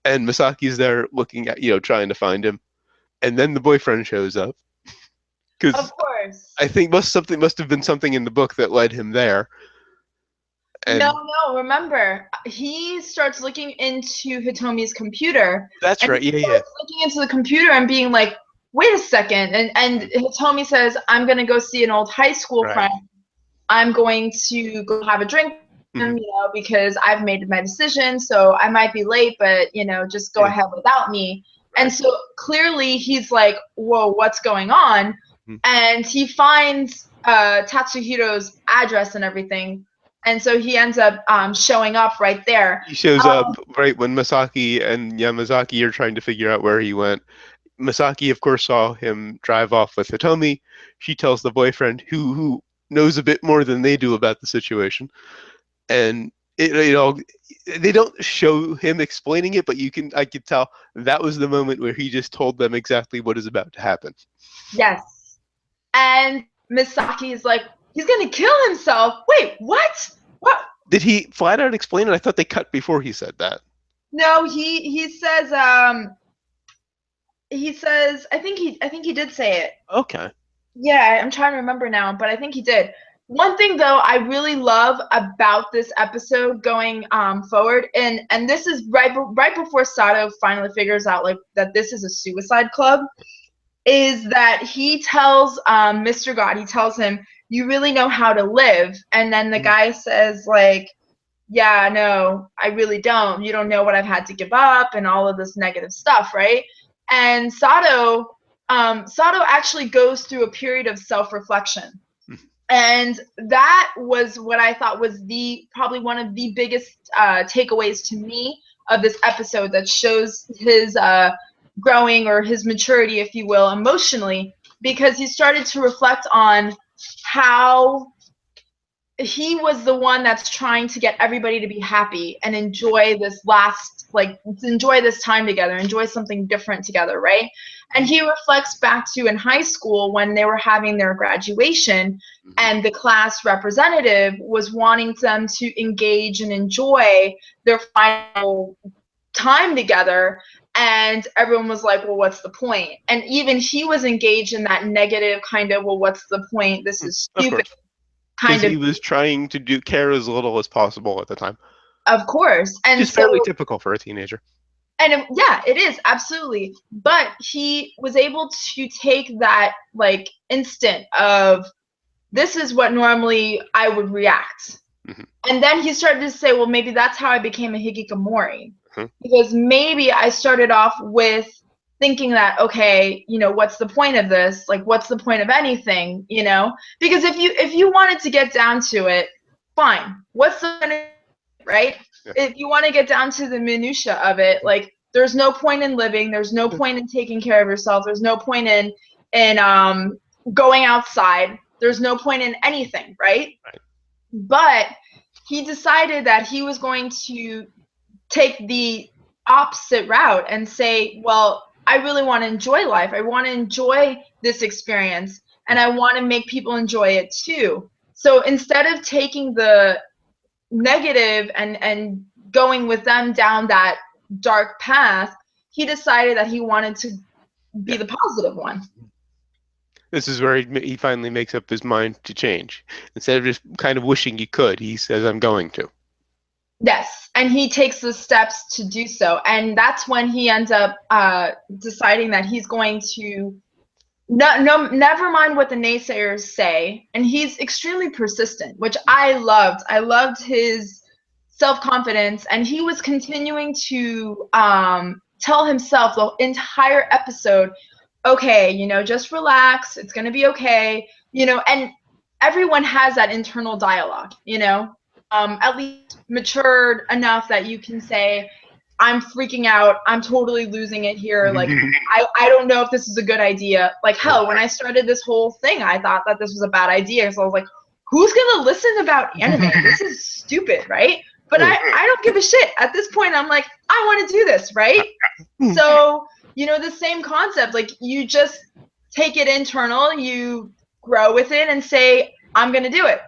And Masaki's there looking at, trying to find him. And then the boyfriend shows up. Of course. I think must have been something in the book that led him there. And no, remember, he starts looking into Hitomi's computer. That's right, yeah. Looking into the computer and being like, wait a second. And Hitomi says, I'm going to go see an old high school friend. I'm going to go have a drink with him, because I've made my decision. So I might be late, but, just go ahead without me. And so clearly he's like, whoa, what's going on? And he finds Tatsuhiro's address and everything. And so he ends up showing up right there. He shows up right when Masaki and Yamazaki are trying to figure out where he went. Masaki, of course, saw him drive off with Hitomi. She tells the boyfriend, who knows a bit more than they do about the situation. And they don't show him explaining it, but I could tell that was the moment where he just told them exactly what is about to happen. Yes. And Misaki is like, he's gonna kill himself. Wait, what? What? Did he flat out explain it? I thought they cut before he said that. No, he says I think he did say it. Okay. Yeah, I'm trying to remember now, but I think he did. One thing though I really love about this episode going forward, and this is right before Sato finally figures out like that this is a suicide club, is that he tells Mr. God, he tells him, "You really know how to live," and then the guy says like, "Yeah, no, I really don't. You don't know what I've had to give up and all of this negative stuff, right?" And Sato actually goes through a period of self-reflection. And that was what I thought was probably one of the biggest takeaways to me of this episode that shows his growing or his maturity, if you will, emotionally, because he started to reflect on how he was the one that's trying to get everybody to be happy and enjoy this enjoy this time together, enjoy something different together, right? And he reflects back to in high school when they were having their graduation and the class representative was wanting them to engage and enjoy their final time together, and everyone was like, well, what's the point? And even he was engaged in that negative kind of, well, what's the point? This is stupid. Because he was trying to care as little as possible at the time. Of course. And just fairly typical for a teenager. And yeah, it is, absolutely. But he was able to take that like instant of, this is what normally I would react. And then he started to say, well, maybe that's how I became a hikikomori. Because maybe I started off with thinking that, okay, what's the point of this? Like, what's the point of anything, Because if you wanted to get down to it, fine. What's the point of it, right? Yeah. If you want to get down to the minutia of it, like, there's no point in living. There's no point in taking care of yourself. There's no point in going outside. There's no point in anything, right? But he decided that he was going to take the opposite route and say, well, I really want to enjoy life. I want to enjoy this experience, and I want to make people enjoy it too. So instead of taking the negative and going with them down that dark path, he decided that he wanted to be the positive one. This is where he finally makes up his mind to change. Instead of just kind of wishing he could, he says, I'm going to. Yes, and he takes the steps to do so. And that's when he ends up deciding that he's going to never mind what the naysayers say. And he's extremely persistent, which I loved. I loved his self-confidence, and he was continuing to tell himself the entire episode, okay, just relax, it's going to be okay, and everyone has that internal dialogue, at least matured enough that you can say, I'm freaking out, I'm totally losing it here, like, I don't know if this is a good idea. Like, hell, when I started this whole thing, I thought that this was a bad idea, so I was like, who's gonna listen about anime? This is stupid, right? But I don't give a shit. At this point, I'm like, I want to do this, right? So, the same concept, like, you just take it internal, you grow with it and say, I'm gonna do it,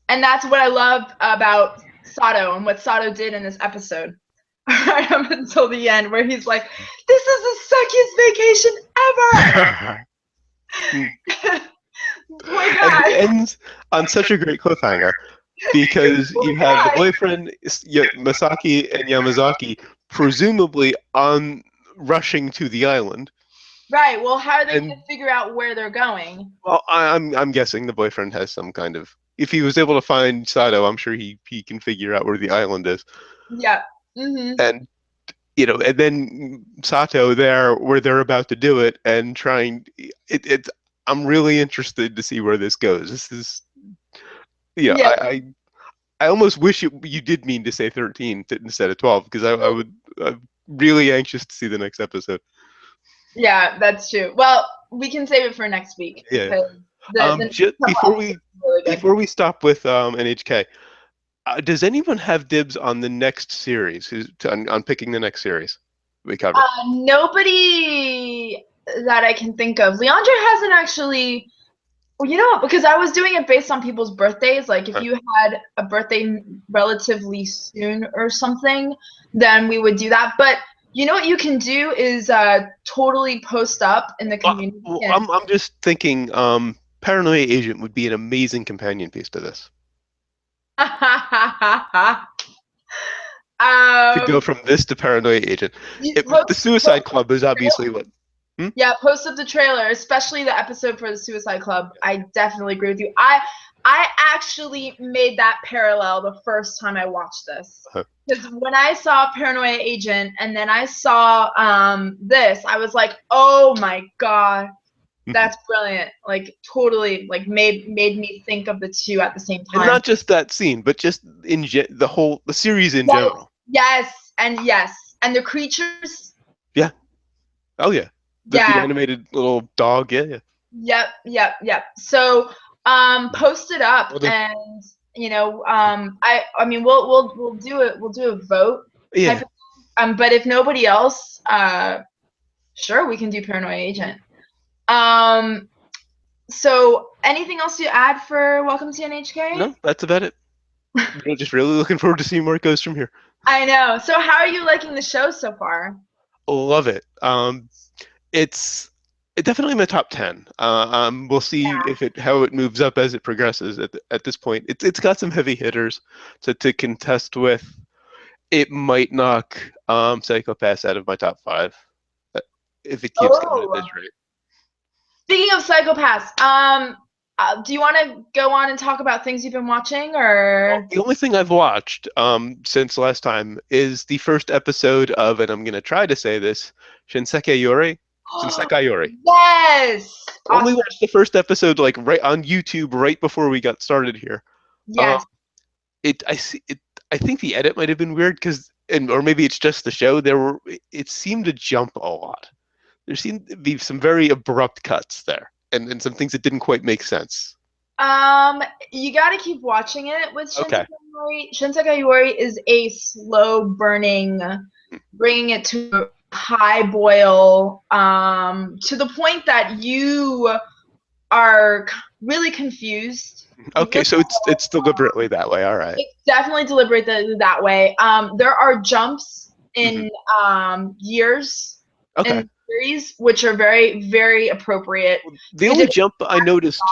And that's what I love about Sato and what Sato did in this episode. Right up until the end, where he's like, this is the suckiest vacation ever! Boy, God. And it ends on such a great cliffhanger, because you have the boyfriend, Masaki, and Yamazaki, presumably rushing to the island. Right, well, how are they going to figure out where they're going? Well, I'm guessing the boyfriend has some kind of... If he was able to find Sato, I'm sure he can figure out where the island is. Yeah. Mm-hmm. And, and then Sato there, where they're about to do it, and trying... I'm really interested to see where this goes. This is... Yeah. I almost wish you did mean to say 13 instead of 12, because I'm really anxious to see the next episode. Yeah, that's true. Well, we can save it for next week. Yeah. Before we stop with NHK, Does anyone have dibs on the next series? On picking the next series we cover? Nobody that I can think of. Leandra hasn't actually. Well, you know, because I was doing it based on people's birthdays. Like, if you had a birthday relatively soon or something, then we would do that. But you know what you can do is totally post up in the community. Well, I'm just thinking, Paranoia Agent would be an amazing companion piece to this. To go from this to Paranoia Agent. The Suicide Club is obviously what. Yeah, post up the trailer, especially the episode for the Suicide Club. I definitely agree with you. I actually made that parallel the first time I watched this. Because when I saw Paranoia Agent and then I saw this, I was like, oh my god, that's brilliant. Like, totally, like, made me think of the two at the same time. And not just that scene, but just in the series in general. Yes, and the creatures. Yeah. Oh yeah. The animated little dog. Yeah. Yep. So post it up, and you know, I mean, we'll do it. We'll do a vote. Yeah. But if nobody else, sure, we can do Paranoia Agent. So anything else you add for Welcome to NHK? No, that's about it. We're just really looking forward to seeing where it goes from here. I know. So how are you liking the show so far? Love it. It's definitely in my top 10. We'll see how it moves up as it progresses. At this point, it's got some heavy hitters to contest with. It might knock Psycho-Pass out of my top 5 if it keeps going at this rate. Speaking of Psycho-Pass, do you want to go on and talk about things you've been watching, or? Well, the only thing I've watched since last time is the first episode of, and I'm going to try to say this, Shinsekai Yori. Yes. Only watched the first episode like right on YouTube right before we got started here. Yes. I think the edit might have been weird or maybe it's just the show. It seemed to jump a lot. There seemed to be some very abrupt cuts there, and some things that didn't quite make sense. You got to keep watching it with Shinsekai Yori. Shinsekai Yori is a slow burning, bringing it to a high boil, to the point that you are really confused. Okay, so it's deliberately that way. All right. It's definitely deliberately that way. There are jumps in years in series, which are very, very appropriate. The only jump I noticed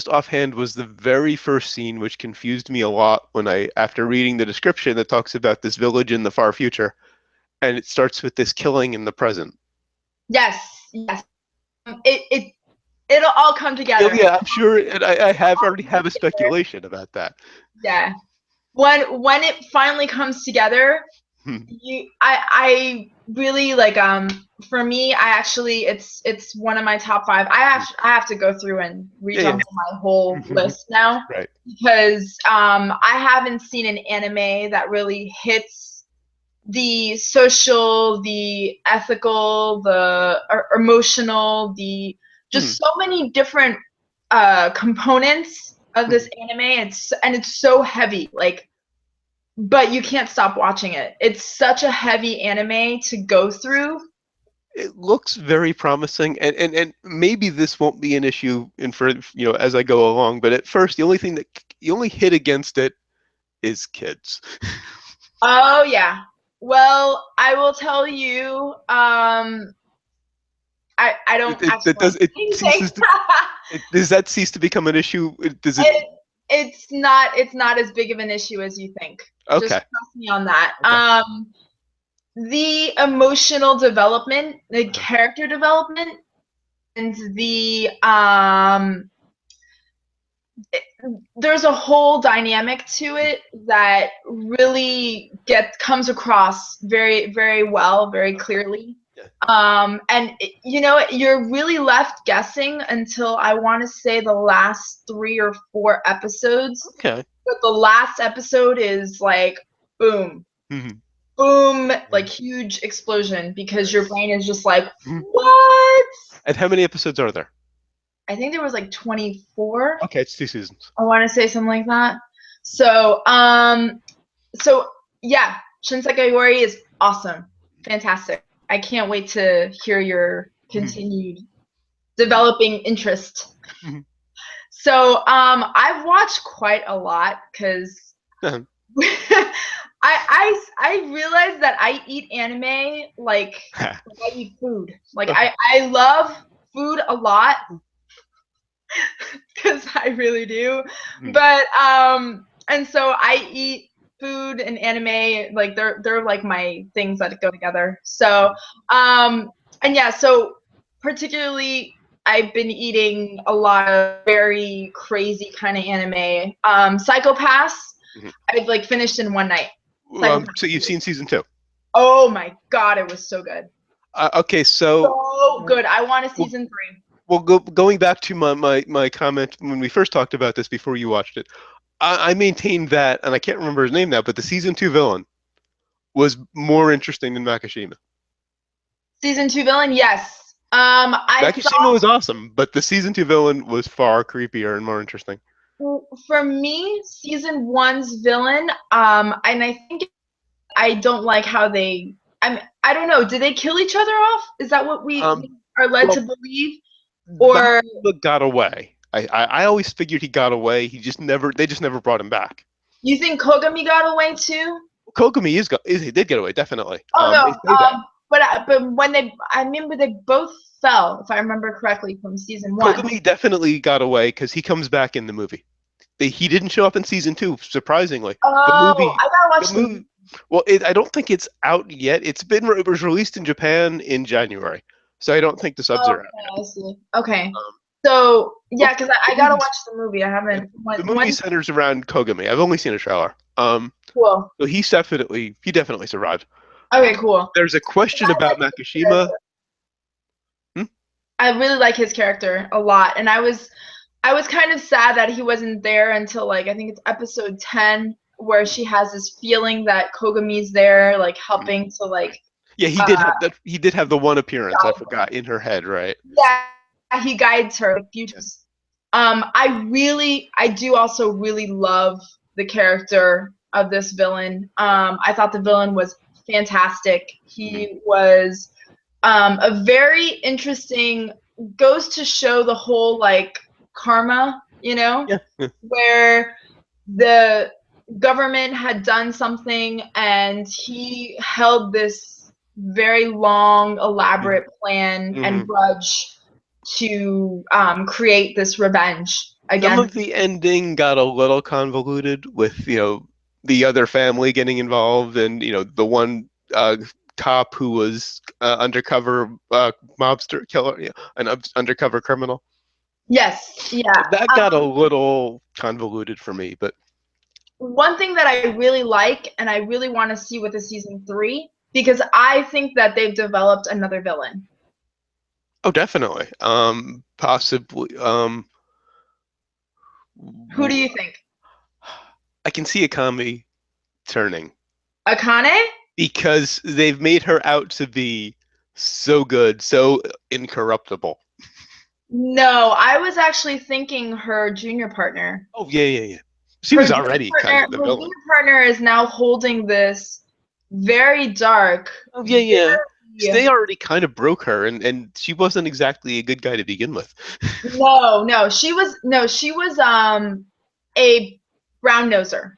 offhand was the very first scene, which confused me a lot after reading the description that talks about this village in the far future, and it starts with this killing in the present. Yes. It'll all come together. Yeah, I'm sure, and I already have a speculation about that. Yeah, when it finally comes together, I really like. For me, it's one of my top 5. I have to go through and rejump my whole list now, right? Because I haven't seen an anime that really hits the social, the ethical, the emotional, the just so many different components of this anime. It's so heavy, like, but you can't stop watching it. It's such a heavy anime to go through. It looks very promising, and maybe this won't be an issue as I go along. But at first, the only hit against it is kids. Oh yeah. Well, I will tell you. I don't. Does that cease to become an issue? Does it? It's not as big of an issue as you think. Okay. Just trust me on that. Okay. The emotional development, the character development, and there's a whole dynamic to it that really comes across very, very well, very clearly. And you're really left guessing until I want to say the last 3 or 4 episodes. Okay. But the last episode is like boom, boom, like huge explosion, because your brain is just like, what? And how many episodes are there? I think there was like 24. Okay, it's 2 seasons. I want to say something like that. So, so yeah, Shinseki Iwari is awesome, fantastic. I can't wait to hear your continued developing interest. So, I've watched quite a lot because I realized that I eat anime like I eat food. Like I love food a lot because I really do. But and so I eat food and anime, like they're like my things that go together. So and yeah, so particularly I've been eating a lot of very crazy kind of anime. Psychopaths, I've like finished in one night. So you've seen season 2? Oh my god, it was so good. Okay, So good. I want a season 3. Well, going back to my comment when we first talked about this before you watched it, I maintained that, and I can't remember his name now, but the season 2 villain was more interesting than Makishima. Season 2 villain, yes. Makishima was awesome, but the season 2 villain was far creepier and more interesting. For me, season 1's villain, and I think I don't like how they. I don't know. Did they kill each other off? Is that what we are led to believe? Or got away. I always figured he got away. They just never brought him back. You think Kogami got away too? Kogami he did get away, definitely. Oh no. But when I remember they both fell, if I remember correctly, from season 1. Kogami definitely got away because he comes back in the movie. He didn't show up in season 2, surprisingly. Oh, I gotta watch the movie. Well, I don't think it's out yet. It was released in Japan in January, so I don't think the subs are out yet. I see. Okay. So yeah, because I gotta watch the movie. I haven't. The movie centers around Kogami. I've only seen a trailer. Cool. So he definitely survived. Okay, cool. There's a question about Makishima. I really like his character a lot, and I was kind of sad that he wasn't there until like I think it's episode 10, where she has this feeling that Kogami's there, like helping to like. Yeah, he did have that. He did have the one appearance. I forgot, in her head, right? Yeah, he guides her like few times. I do also really love the character of this villain. I thought the villain was fantastic. He was a very interesting. Goes to show the whole like karma, where the government had done something and he held this very long, elaborate plan and grudge to create this revenge against. Some of the ending got a little convoluted with the other family getting involved, and the one cop who was undercover mobster killer, an undercover criminal. Yes, yeah. That got a little convoluted for me, but one thing that I really like and I really want to see with the season 3, because I think that they've developed another villain. Oh, definitely. Possibly. Who do you think? I can see Akame turning. Akane? Because they've made her out to be so good, so incorruptible. No, I was actually thinking her junior partner. Oh, yeah. She was already kind of the villain. Her junior partner is now holding this very dark. Oh, yeah. They already kind of broke her, and she wasn't exactly a good guy to begin with. No, she was a brown noser.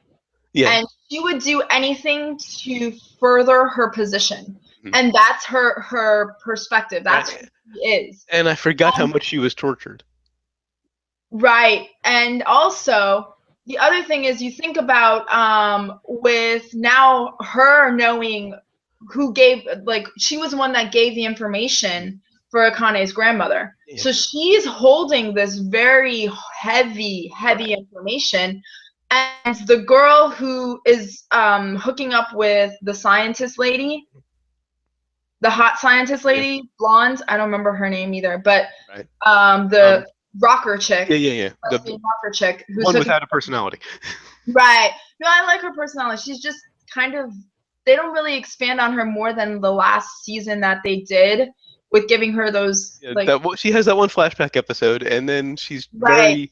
Yeah. And she would do anything to further her position. And that's her perspective. That's who she is. And I forgot how much she was tortured. Right. And also, the other thing is you think about with now her knowing who gave, like, she was the one that gave the information for Akane's grandmother. Yeah. So she's holding this very heavy information. And the girl who is hooking up with the scientist lady, the hot scientist lady, blonde, I don't remember her name either, but the rocker chick. Yeah. The rocker chick. Who's one without a personality. Right. No, I like her personality. She's just kind of, they don't really expand on her more than the last season that they did with giving her those. She has that one flashback episode, and then she's very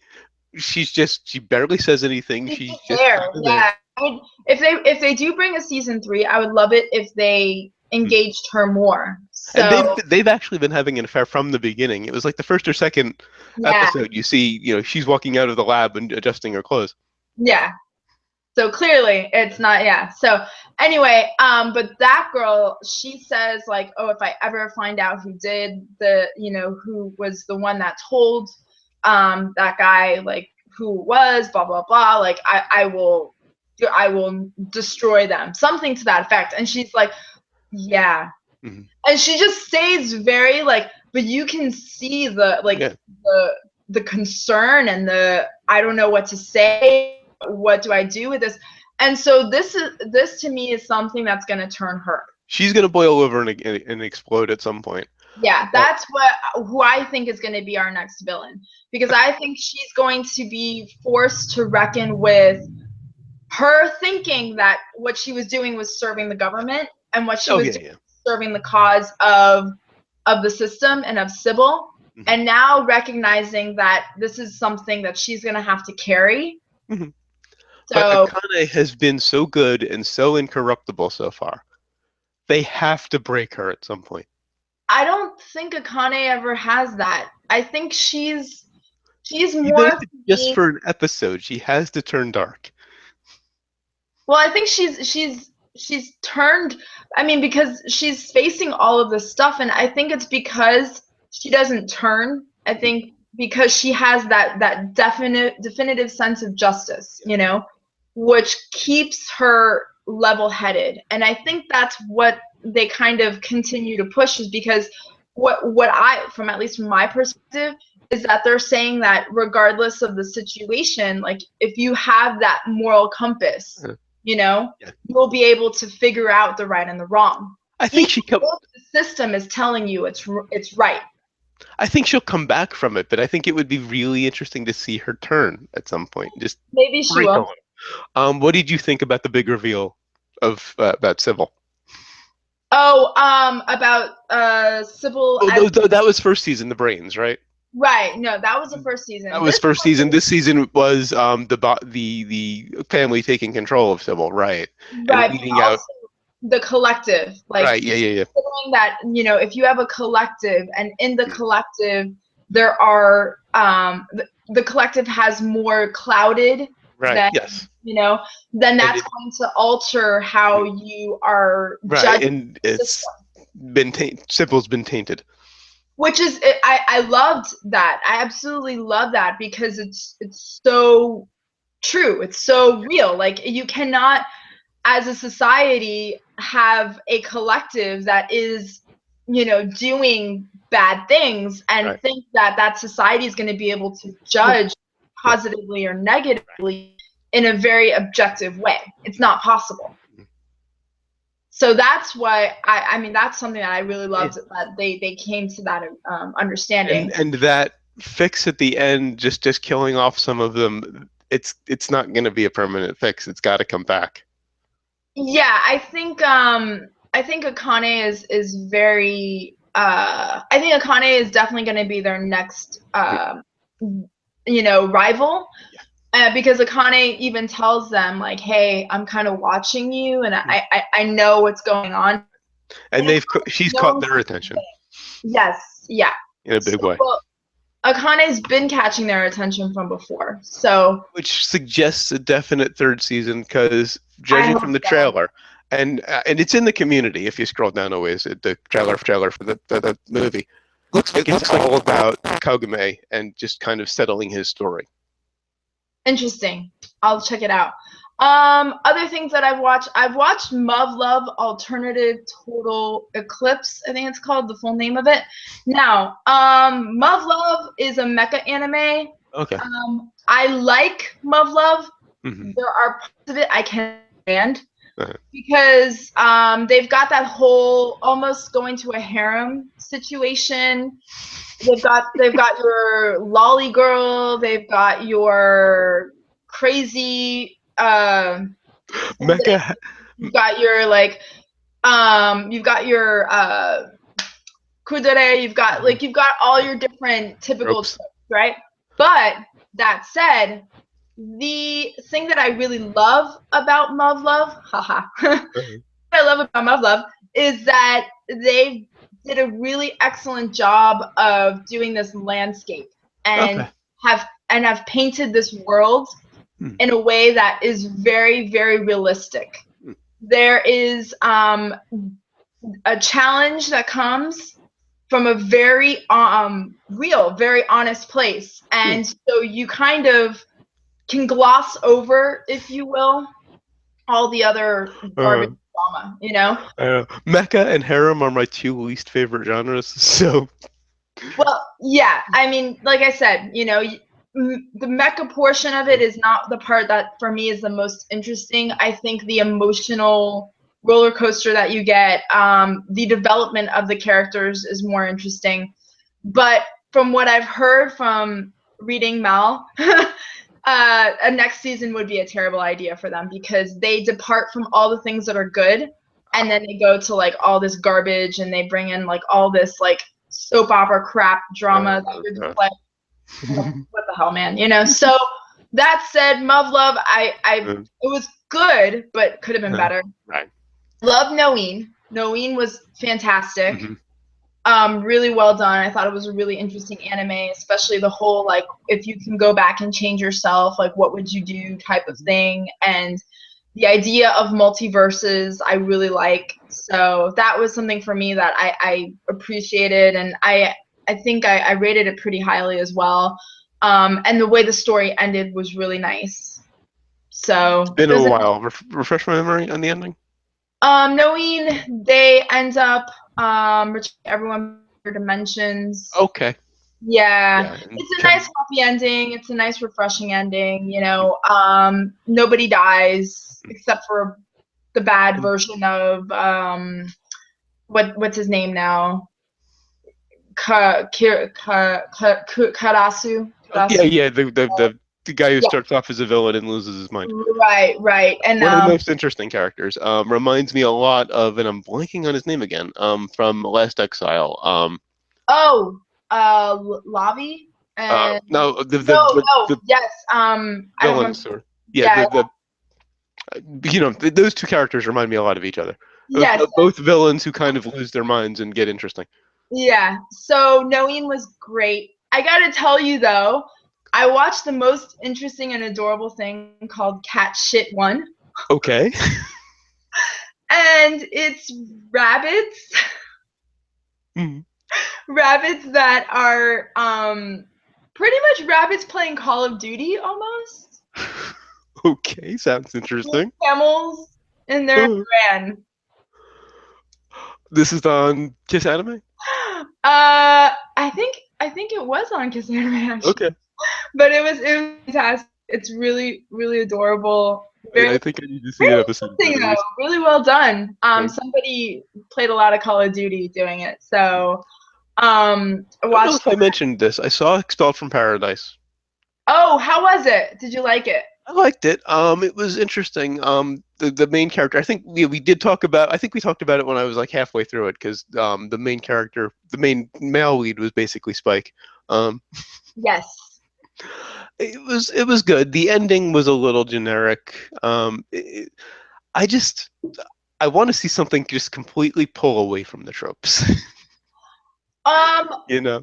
she barely says anything. She's She's just just there. kind of there. Yeah. If they do bring a season 3, I would love it if they engaged her more. And So they've actually been having an affair from the beginning. It was like the first or second yeah, episode. You see, she's walking out of the lab and adjusting her clothes. yeah. So clearly it's not, yeah. So anyway, but that girl, she says like, oh, if I ever find out who did who was the one that told that guy like who it was, blah blah blah, like I will destroy them. Something to that effect. And she's like, yeah. Mm-hmm. And she just stays very like, but you can see the like Yeah. the concern and the I don't know what to say, what do I do with this? And so this to me is something that's going to turn her. She's gonna boil over and explode at some point. Yeah, that's who I think is going to be our next villain, because I think she's going to be forced to reckon with her thinking that what she was doing was serving the government, and what she was doing was serving the cause of the system and of Sybil. Mm-hmm. And now recognizing that this is something that she's going to have to carry. Mm-hmm. So, but Akane has been so good and so incorruptible so far. They have to break her at some point. I don't think Akane ever has that. I think she's Even more if it's just for an episode. She has to turn dark. Well, I think she's turned. I mean, because she's facing all of this stuff, and I think it's because she doesn't turn. I think because she has that definitive sense of justice, which keeps her level-headed. And I think that's what they kind of continue to push, is because what I, from at least from my perspective, is that they're saying that regardless of the situation, like if you have that moral compass, you will be able to figure out the right and the wrong. I think the system is telling you it's right. I think she'll come back from it, but I think it would be really interesting to see her turn at some point. Just maybe she will. What did you think about the big reveal of about Sybil? Oh, about Sybil. Oh, that was first season, the brains, right? Right. No, that was the first season. That was first season. This season was the family taking control of Sybil, right? Right. And leading out the collective, like right, yeah. Considering that if you have a collective, and in the collective there are the collective has more clouded, right? Then that's going to alter how you are judged. And it's been Sybil's been tainted. Which is, I loved that. I absolutely love that, because it's so true. It's so real. Like, you cannot, as a society, have a collective that is, doing bad things and think that society is going to be able to judge positively or negatively in a very objective way. It's not possible. So that's why I mean that's something that I really loved, that they came to that understanding. And that fix at the end, just killing off some of them, it's not going to be a permanent fix. It's got to come back. Yeah, I think Akane is very I think Akane is definitely going to be their next rival. Because Akane even tells them, like, hey, I'm kind of watching you, and I know what's going on. And she's caught their attention. Yes, yeah. In a big way. Well, Akane's been catching their attention from before, so. Which suggests a definite third season, because judging from the trailer, and it's in the community, if you scroll down a ways, the trailer for the movie, looks like it's all about Kagome and just kind of settling his story. Interesting. I'll check it out. Other things that I've watched Love Alternative Total Eclipse, I think it's called, the full name of it. Now, Love is a mecha anime. Okay. I like Love. Mm-hmm. There are parts of it I can't stand, because they've got that whole almost going to a harem situation. They've got your lolly girl. They've got your crazy mecha. You've got your you've got your kudere. You've got all your different typical tropes, right? But that said, the thing that I really love about Muv-Luv, haha, Uh-huh. what I love about Muv-Luv is that they did a really excellent job of doing this landscape and Okay. have painted this world Hmm. in a way that is very, very realistic. Hmm. There is a challenge that comes from a very real, very honest place, and so you kind of can gloss over, if you will, all the other garbage drama, you know? Mecha and harem are my two least favorite genres, so Well, yeah, I mean, like I said, you know, the mecha portion of it is not the part that for me is the most interesting. I think the emotional roller coaster that you get, the development of the characters is more interesting. But from what I've heard from reading Mal, a next season would be a terrible idea for them because they depart from all the things that are good, and then they go to like all this garbage, and they bring in like all this like soap opera crap drama that you're just like, what the hell, man, you know? So that said, Muv-Luv, it was good, but could have been better. Right. Love Noeen. Noeen was fantastic. Mm-hmm. Really well done. I thought it was a really interesting anime, especially the whole like if you can go back and change yourself, like what would you do type of thing, and the idea of multiverses I really like. So that was something for me that I appreciated, and I think I rated it pretty highly as well. And the way the story ended was really nice. So It's been a while. Refresh my memory on the ending. knowing they end up returning everyone their dimensions. Okay. Yeah, Yeah. it's a nice happy ending. It's a nice refreshing ending. You know, nobody dies except for the bad version of what's his name now? Karasu. Yeah. The guy who Yeah. starts off as a villain and loses his mind. Right. And One of the most interesting characters. Reminds me a lot of, and I'm blanking on his name again. From Last Exile. Lavi and No, the yes, I don't remember. villains or Yeah, those two characters remind me a lot of each other. yes, Both villains who kind of lose their minds and get interesting. yeah. So Noeen was great. I gotta tell you though, I watched the most interesting and adorable thing called Cat Shit One, Okay. and it's rabbits, Mhm. rabbits that are pretty much rabbits playing Call of Duty almost. Okay, sounds With interesting. camels in their brand. This is on Kiss Anime? I think it was on Kiss Anime actually. Okay. But it was fantastic. It's really, really adorable. Very, I think I need to see an episode of that at though. least. Really well done. Okay. Somebody played a lot of Call of Duty doing it. So I don't know watched. if I mentioned this. I saw Expelled from Paradise. Oh, how was it? Did you like it? I liked it. It was interesting. The main character. I think we did talk about. I think we talked about it when I was like halfway through it because the main character, the main male lead, was basically Spike. Yes. It was good. The ending was a little generic. I want to see something just completely pull away from the tropes. You know.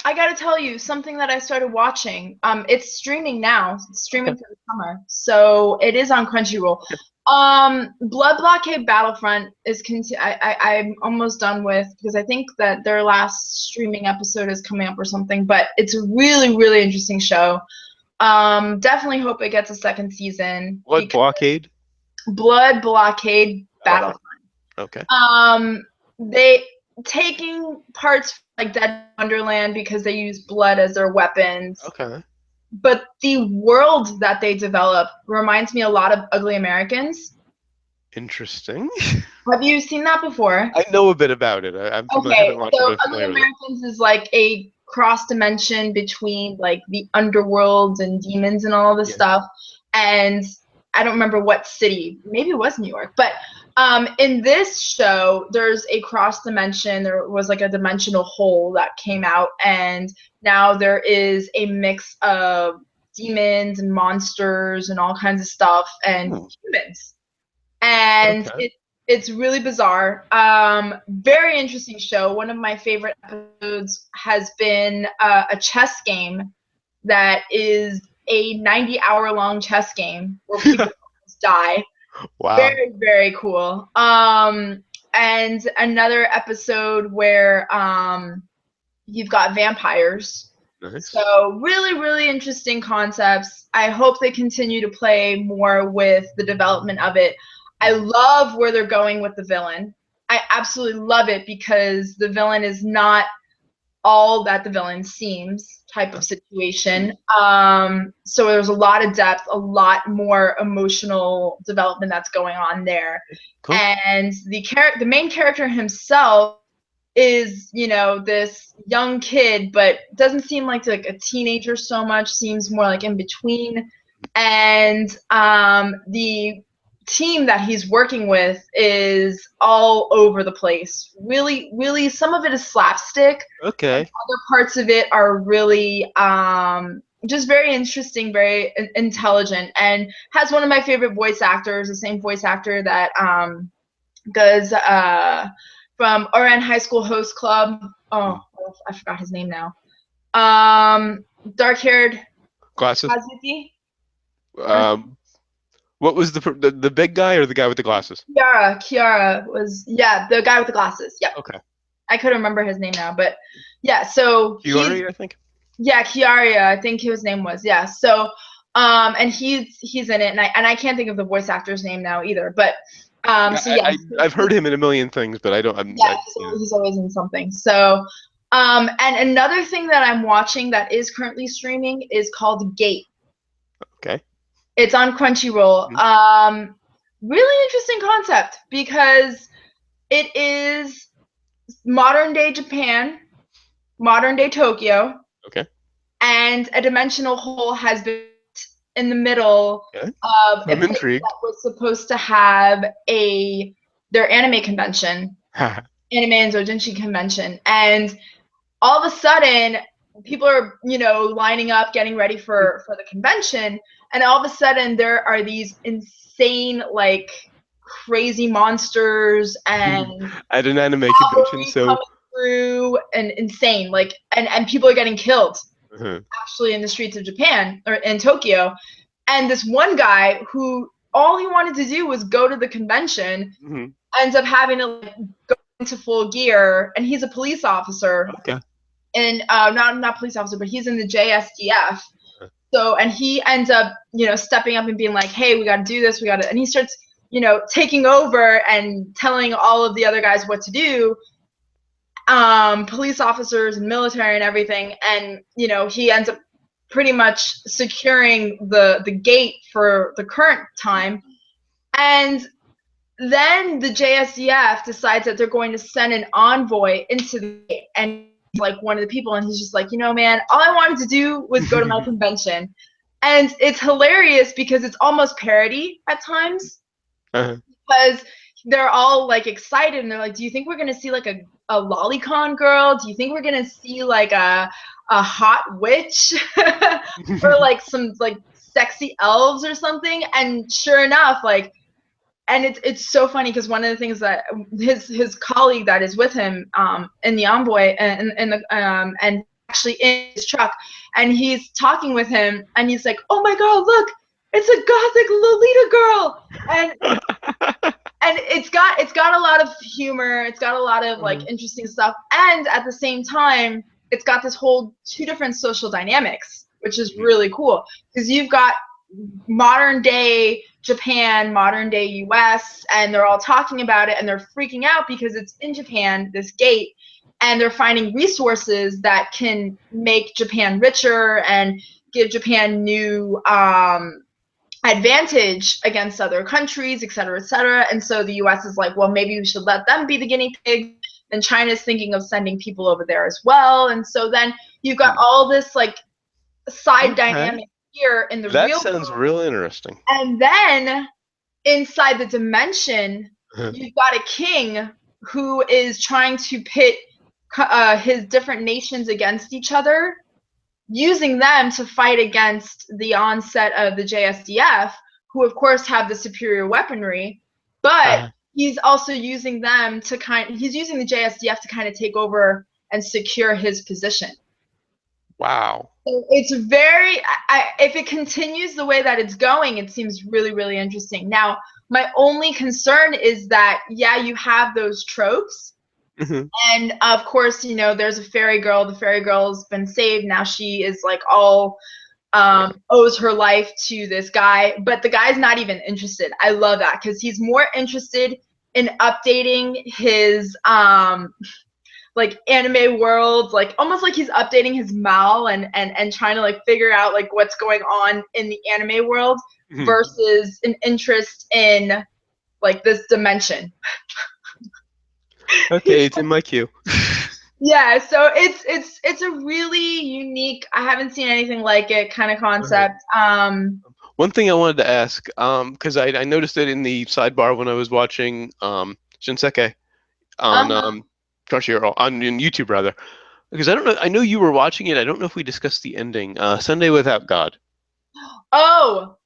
I gotta tell you something that I started watching. It's streaming now. It's streaming for the summer, so it is on Crunchyroll. Blood Blockade Battlefront is I'm almost done with because I think that their last streaming episode is coming up or something. But it's a really, really interesting show. Definitely hope it gets a second season. Blood Blockade. Blood Blockade Battlefront. Okay. They taking parts like Dead Wonderland because they use blood as their weapons. Okay. But the world that they develop reminds me a lot of Ugly Americans. Interesting. Have you seen that before? I know a bit about it. I haven't watched so it. Ugly Americans is like a cross dimension between like the underworld and demons and all this stuff. And I don't remember what city. Maybe it was New York, but In this show, there's a cross dimension. There was like a dimensional hole that came out, and now there is a mix of demons and monsters and all kinds of stuff and humans. And it's really bizarre. Very interesting show. One of my favorite episodes has been a chess game that is a 90-hour-long chess game where people die. Wow. Very, very cool. And another episode where you've got vampires. Nice. So really, really interesting concepts. I hope they continue to play more with the development of it. I love where they're going with the villain. I absolutely love it because the villain is not all that the villain seems type of situation. So there's a lot of depth, a lot more emotional development that's going on there. Cool. And the main character himself is, you know, this young kid, but doesn't seem like a teenager so much, seems more like in between. And the team that he's working with is all over the place. Really, really, some of it is slapstick. Okay. Other parts of it are really just very interesting, very intelligent, and has one of my favorite voice actors, the same voice actor that does from Oran High School Host Club. Oh, I forgot his name now. Dark-haired. Glasses. Kazuki? What was the big guy or the guy with the glasses? Kiara was, yeah, the guy with the glasses. Yeah. Okay. I couldn't remember his name now, but yeah, so Kiari, I think. Yeah, Kiaria, I think his name was. Yeah. So and he's in it, and I can't think of the voice actor's name now either, but so yeah. I've heard him in a million things, but I don't. He's always in something. So and another thing that I'm watching that is currently streaming is called Gate. Okay. It's on Crunchyroll. Really interesting concept because it is modern day Japan, modern day Tokyo. Okay. And a dimensional hole has been in the middle of a place that was supposed to have their anime convention, anime and doujinshi convention, and all of a sudden people are, you know, lining up, getting ready for the convention, and all of a sudden there are these insane, like, crazy monsters and at an anime convention, so through and insane, like, and people are getting killed actually in the streets of Japan or in Tokyo. And this one guy who all he wanted to do was go to the convention ends up having to, like, go into full gear, and he's a police officer. Okay. And not police officer, but he's in the JSDF. So, and he ends up, you know, stepping up and being like, hey, we got to do this, and he starts, you know, taking over and telling all of the other guys what to do, police officers and military and everything. And, you know, he ends up pretty much securing the gate for the current time. And then the JSDF decides that they're going to send an envoy into the gate, and like one of the people, and he's just like, you know, man, all I wanted to do was go to my convention. And it's hilarious because it's almost parody at times, because they're all like excited and they're like, do you think we're gonna see like a lolicon girl? Do you think we're gonna see like a hot witch or like some like sexy elves or something? And sure enough, like, and it's so funny because one of the things that his colleague that is with him in the envoy and actually in his truck, and he's talking with him, and he's like, oh my god, look, it's a gothic Lolita girl. And it's got a lot of humor, it's got a lot of like interesting stuff, and at the same time it's got this whole two different social dynamics, which is really cool, because you've got modern day Japan, modern day US, and they're all talking about it and they're freaking out because it's in Japan, this gate, and they're finding resources that can make Japan richer and give Japan new advantage against other countries, et cetera, et cetera. And so the US is like, well, maybe we should let them be the guinea pig. And China's thinking of sending people over there as well. And so then you've got all this like side dynamic here in the real world. That sounds real interesting. And then inside the dimension you've got a king who is trying to pit his different nations against each other, using them to fight against the onset of the JSDF, who of course have the superior weaponry, but he's also using them to he's using the JSDF to kind of take over and secure his position. Wow. So it's very, if it continues the way that it's going, it seems really, really interesting. Now, my only concern is that, yeah, you have those tropes. And of course, you know, there's a fairy girl. The fairy girl's been saved. Now she is like all owes her life to this guy, but the guy's not even interested. I love that because he's more interested in updating his like anime world, like almost like he's updating his mal and trying to like figure out like what's going on in the anime world versus an interest in like this dimension. Okay, it's in my queue. Yeah, so it's a really unique, I haven't seen anything like it kind of concept. One thing I wanted to ask, because I noticed it in the sidebar when I was watching Shinseki on Crunchyroll, on YouTube rather, because I don't know, I know you were watching it. I don't know if we discussed the ending. Sunday Without God. Oh,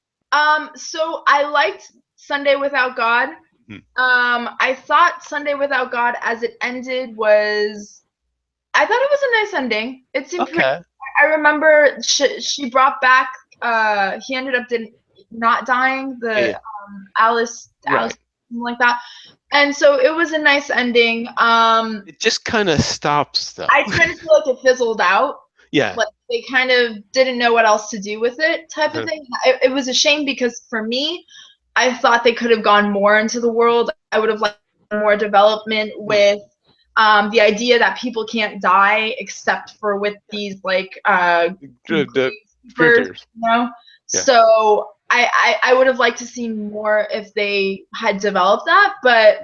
so I liked Sunday Without God. I thought Sunday Without God as it ended I thought it was a nice ending. It seemed pretty. I remember she brought back. He ended up not dying. The Alice, something like that. And so it was a nice ending. It just kind of stops though. I kind of feel like it fizzled out. Yeah. Like they kind of didn't know what else to do with it, type of thing. It was a shame because for me, I thought they could have gone more into the world. I would have liked more development with the idea that people can't die except for with these like creatures, you know? Yeah. So I would have liked to see more if they had developed that, but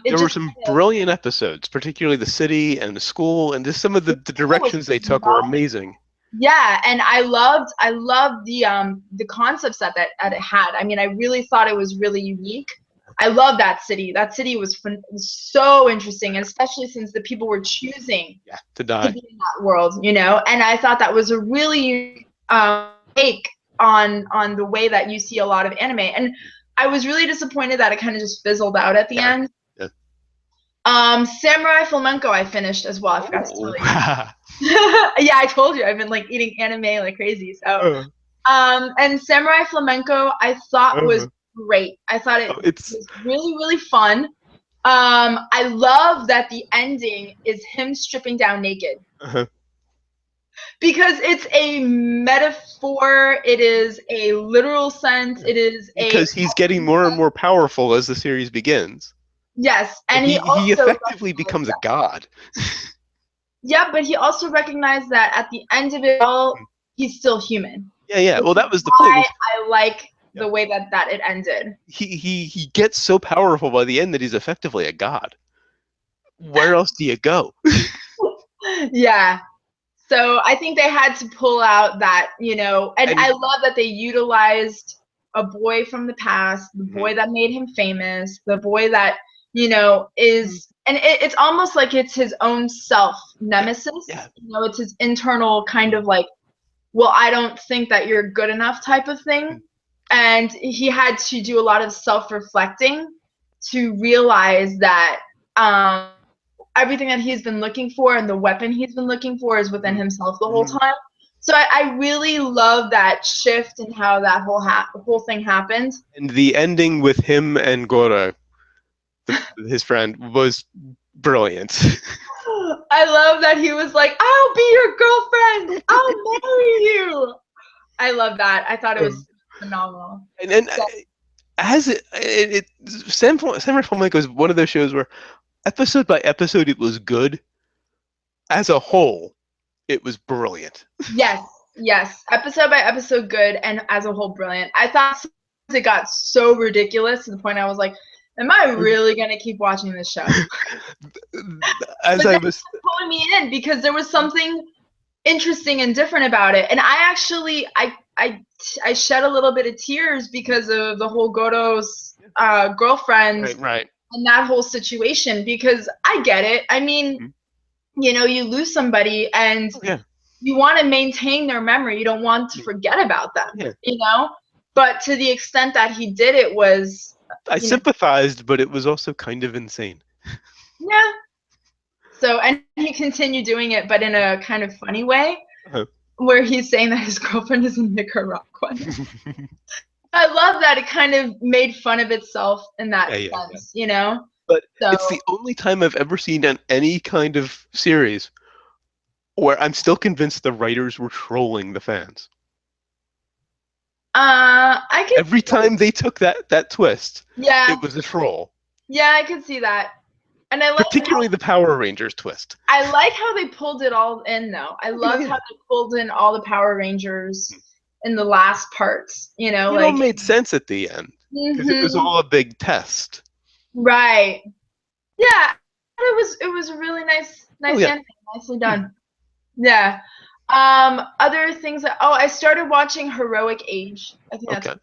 there were some brilliant episodes, particularly the city and the school, and just some of the directions they took were amazing. Yeah, and I loved the concepts that it had. I mean, I really thought it was really unique. I love that city. That city was so interesting, and especially since the people were choosing to die to be in that world, you know. And I thought that was a really take on the way that you see a lot of anime. And I was really disappointed that it kind of just fizzled out at the end. Samurai Flamenco I finished as well. I forgot to tell you. Yeah, I told you I've been like eating anime like crazy. So, and Samurai Flamenco I thought was great. I thought it was really, really fun. I love that the ending is him stripping down naked. Because it's a metaphor, it is a literal sense, it is because he's getting more and more powerful as the series begins. Yes, and he effectively becomes a god. Yeah, but he also recognized that at the end of it all, he's still human. Yeah. Well, that was the point. I like the way that it ended. He gets so powerful by the end that he's effectively a god. Where else do you go? Yeah. So I think they had to pull out that, you know, and I love that they utilized a boy from the past, the boy that made him famous, the boy that, you know, is, and it's almost like it's his own self nemesis. You know, it's his internal kind of like, well, I don't think that you're good enough type of thing. And he had to do a lot of self-reflecting to realize that everything that he's been looking for and the weapon he's been looking for is within himself the whole time. So I really love that shift and how that whole thing happened. And the ending with him and Goro, his friend, was brilliant. I love that he was like, I'll be your girlfriend. I'll marry you. I love that. I thought it was phenomenal. And as Samurai Flamenco is one of those shows where episode by episode it was good. As a whole, it was brilliant. Yes. Episode by episode good, and as a whole brilliant. I thought it got so ridiculous to the point I was like, am I really gonna keep watching this show? As I was pulling me in because there was something interesting and different about it. And I I shed a little bit of tears because of the whole Goro's girlfriend Right. and that whole situation, because I get it. I mean, you know, you lose somebody and you want to maintain their memory. You don't want to forget about them, you know? But to the extent that he did it was... I sympathized, but it was also kind of insane. Yeah. So, and he continued doing it, but in a kind of funny way, where he's saying that his girlfriend is a Nicaraguan. I love that it kind of made fun of itself in that sense, you know? But it's the only time I've ever seen in any kind of series where I'm still convinced the writers were trolling the fans. I can Every time they took that twist, it was a troll. Yeah, I could see that. And I like particularly the Power Rangers twist. I like how they pulled it all in, though. I love how they pulled in all the Power Rangers in the last parts. You know, it all made sense at the end because it was all a big test. Right. Yeah. It was a really nice ending. Nicely done. Yeah. Other things that I started watching Heroic Age. I think that's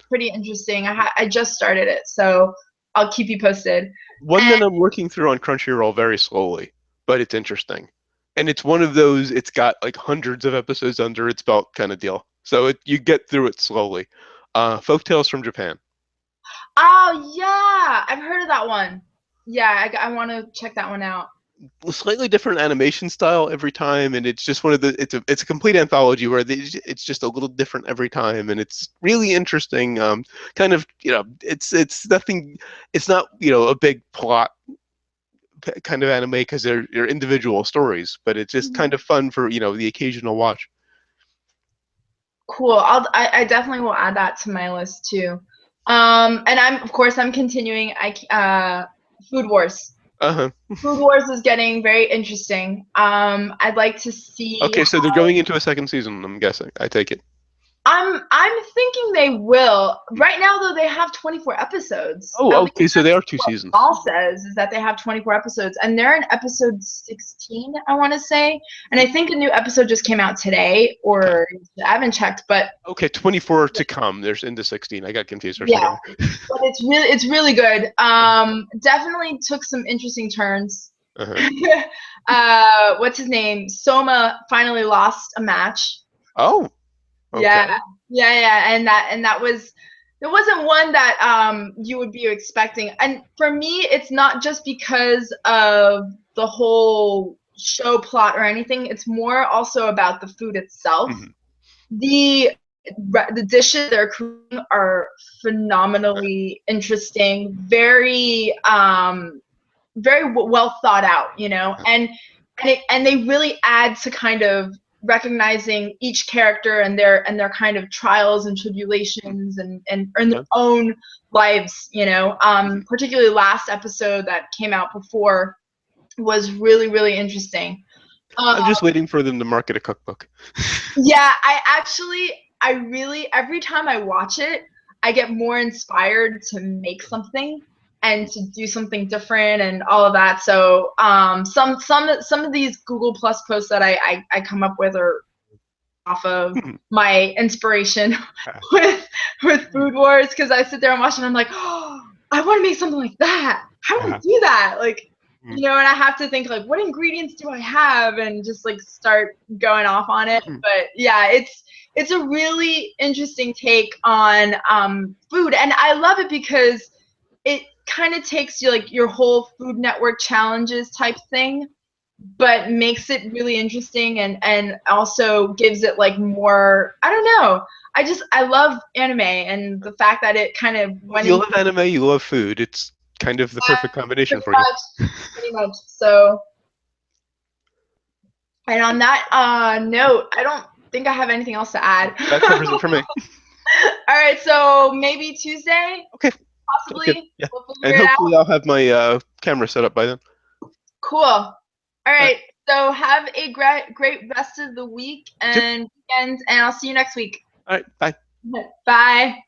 pretty interesting. I just started it, so I'll keep you posted. One that I'm working through on Crunchyroll very slowly, but it's interesting. And it's one of those, it's got like hundreds of episodes under its belt kind of deal. So you get through it slowly. Folk Tales from Japan. Oh, yeah. I've heard of that one. Yeah, I want to check that one out. Slightly different animation style every time, and it's just one of the it's a complete anthology where it's just a little different every time, and it's really interesting. Kind of, you know, it's nothing, it's not, you know, a big plot kind of anime because they're individual stories, but it's just kind of fun for, you know, the occasional watch. Cool. I definitely will add that to my list too. And I'm continuing Food Wars. Food Wars is getting very interesting. I'd like to see. Okay, so they're going into a second season, I'm guessing. I take it. I'm thinking they will. Right now, though, they have 24 episodes. Oh, okay, so they are 2 seasons. All says is that they have 24 episodes, and they're in episode 16, I want to say. And I think a new episode just came out today, or I haven't checked, but okay, 24 to come. There's into 16. I got confused for a second. But it's really good. Definitely took some interesting turns. What's his name? Soma finally lost a match. Oh. Okay. Yeah, and that was, it wasn't one that you would be expecting. And for me, it's not just because of the whole show plot or anything. It's more also about the food itself. The dishes they're cooking are phenomenally interesting, very well thought out, you know, and they really add to kind of recognizing each character and their kind of trials and tribulations and their own lives, you know. Particularly last episode that came out before was really, really interesting. I'm just waiting for them to market a cookbook. Yeah, I really, every time I watch it, I get more inspired to make something and to do something different and all of that. So some of these Google Plus posts that I come up with are off of my inspiration with Food Wars, because I sit there and watch it and I'm like, oh, I want to make something like that. How do I do that? Like, you know, and I have to think like, what ingredients do I have, and just like start going off on it. But yeah, it's a really interesting take on food, and I love it because it kind of takes you like your whole Food Network challenges type thing, but makes it really interesting and also gives it like more, I don't know. I love anime, and the fact that it kind of went. You love anime, you love food. It's kind of the perfect combination for you. Pretty much. So, and on that note, I don't think I have anything else to add. That covers it for me. All right, so maybe Tuesday. Okay. Possibly. Yeah. And hopefully I'll have my camera set up by then. Cool. All right. So have a great rest of the week and weekend, and I'll see you next week. All right. Bye. Bye.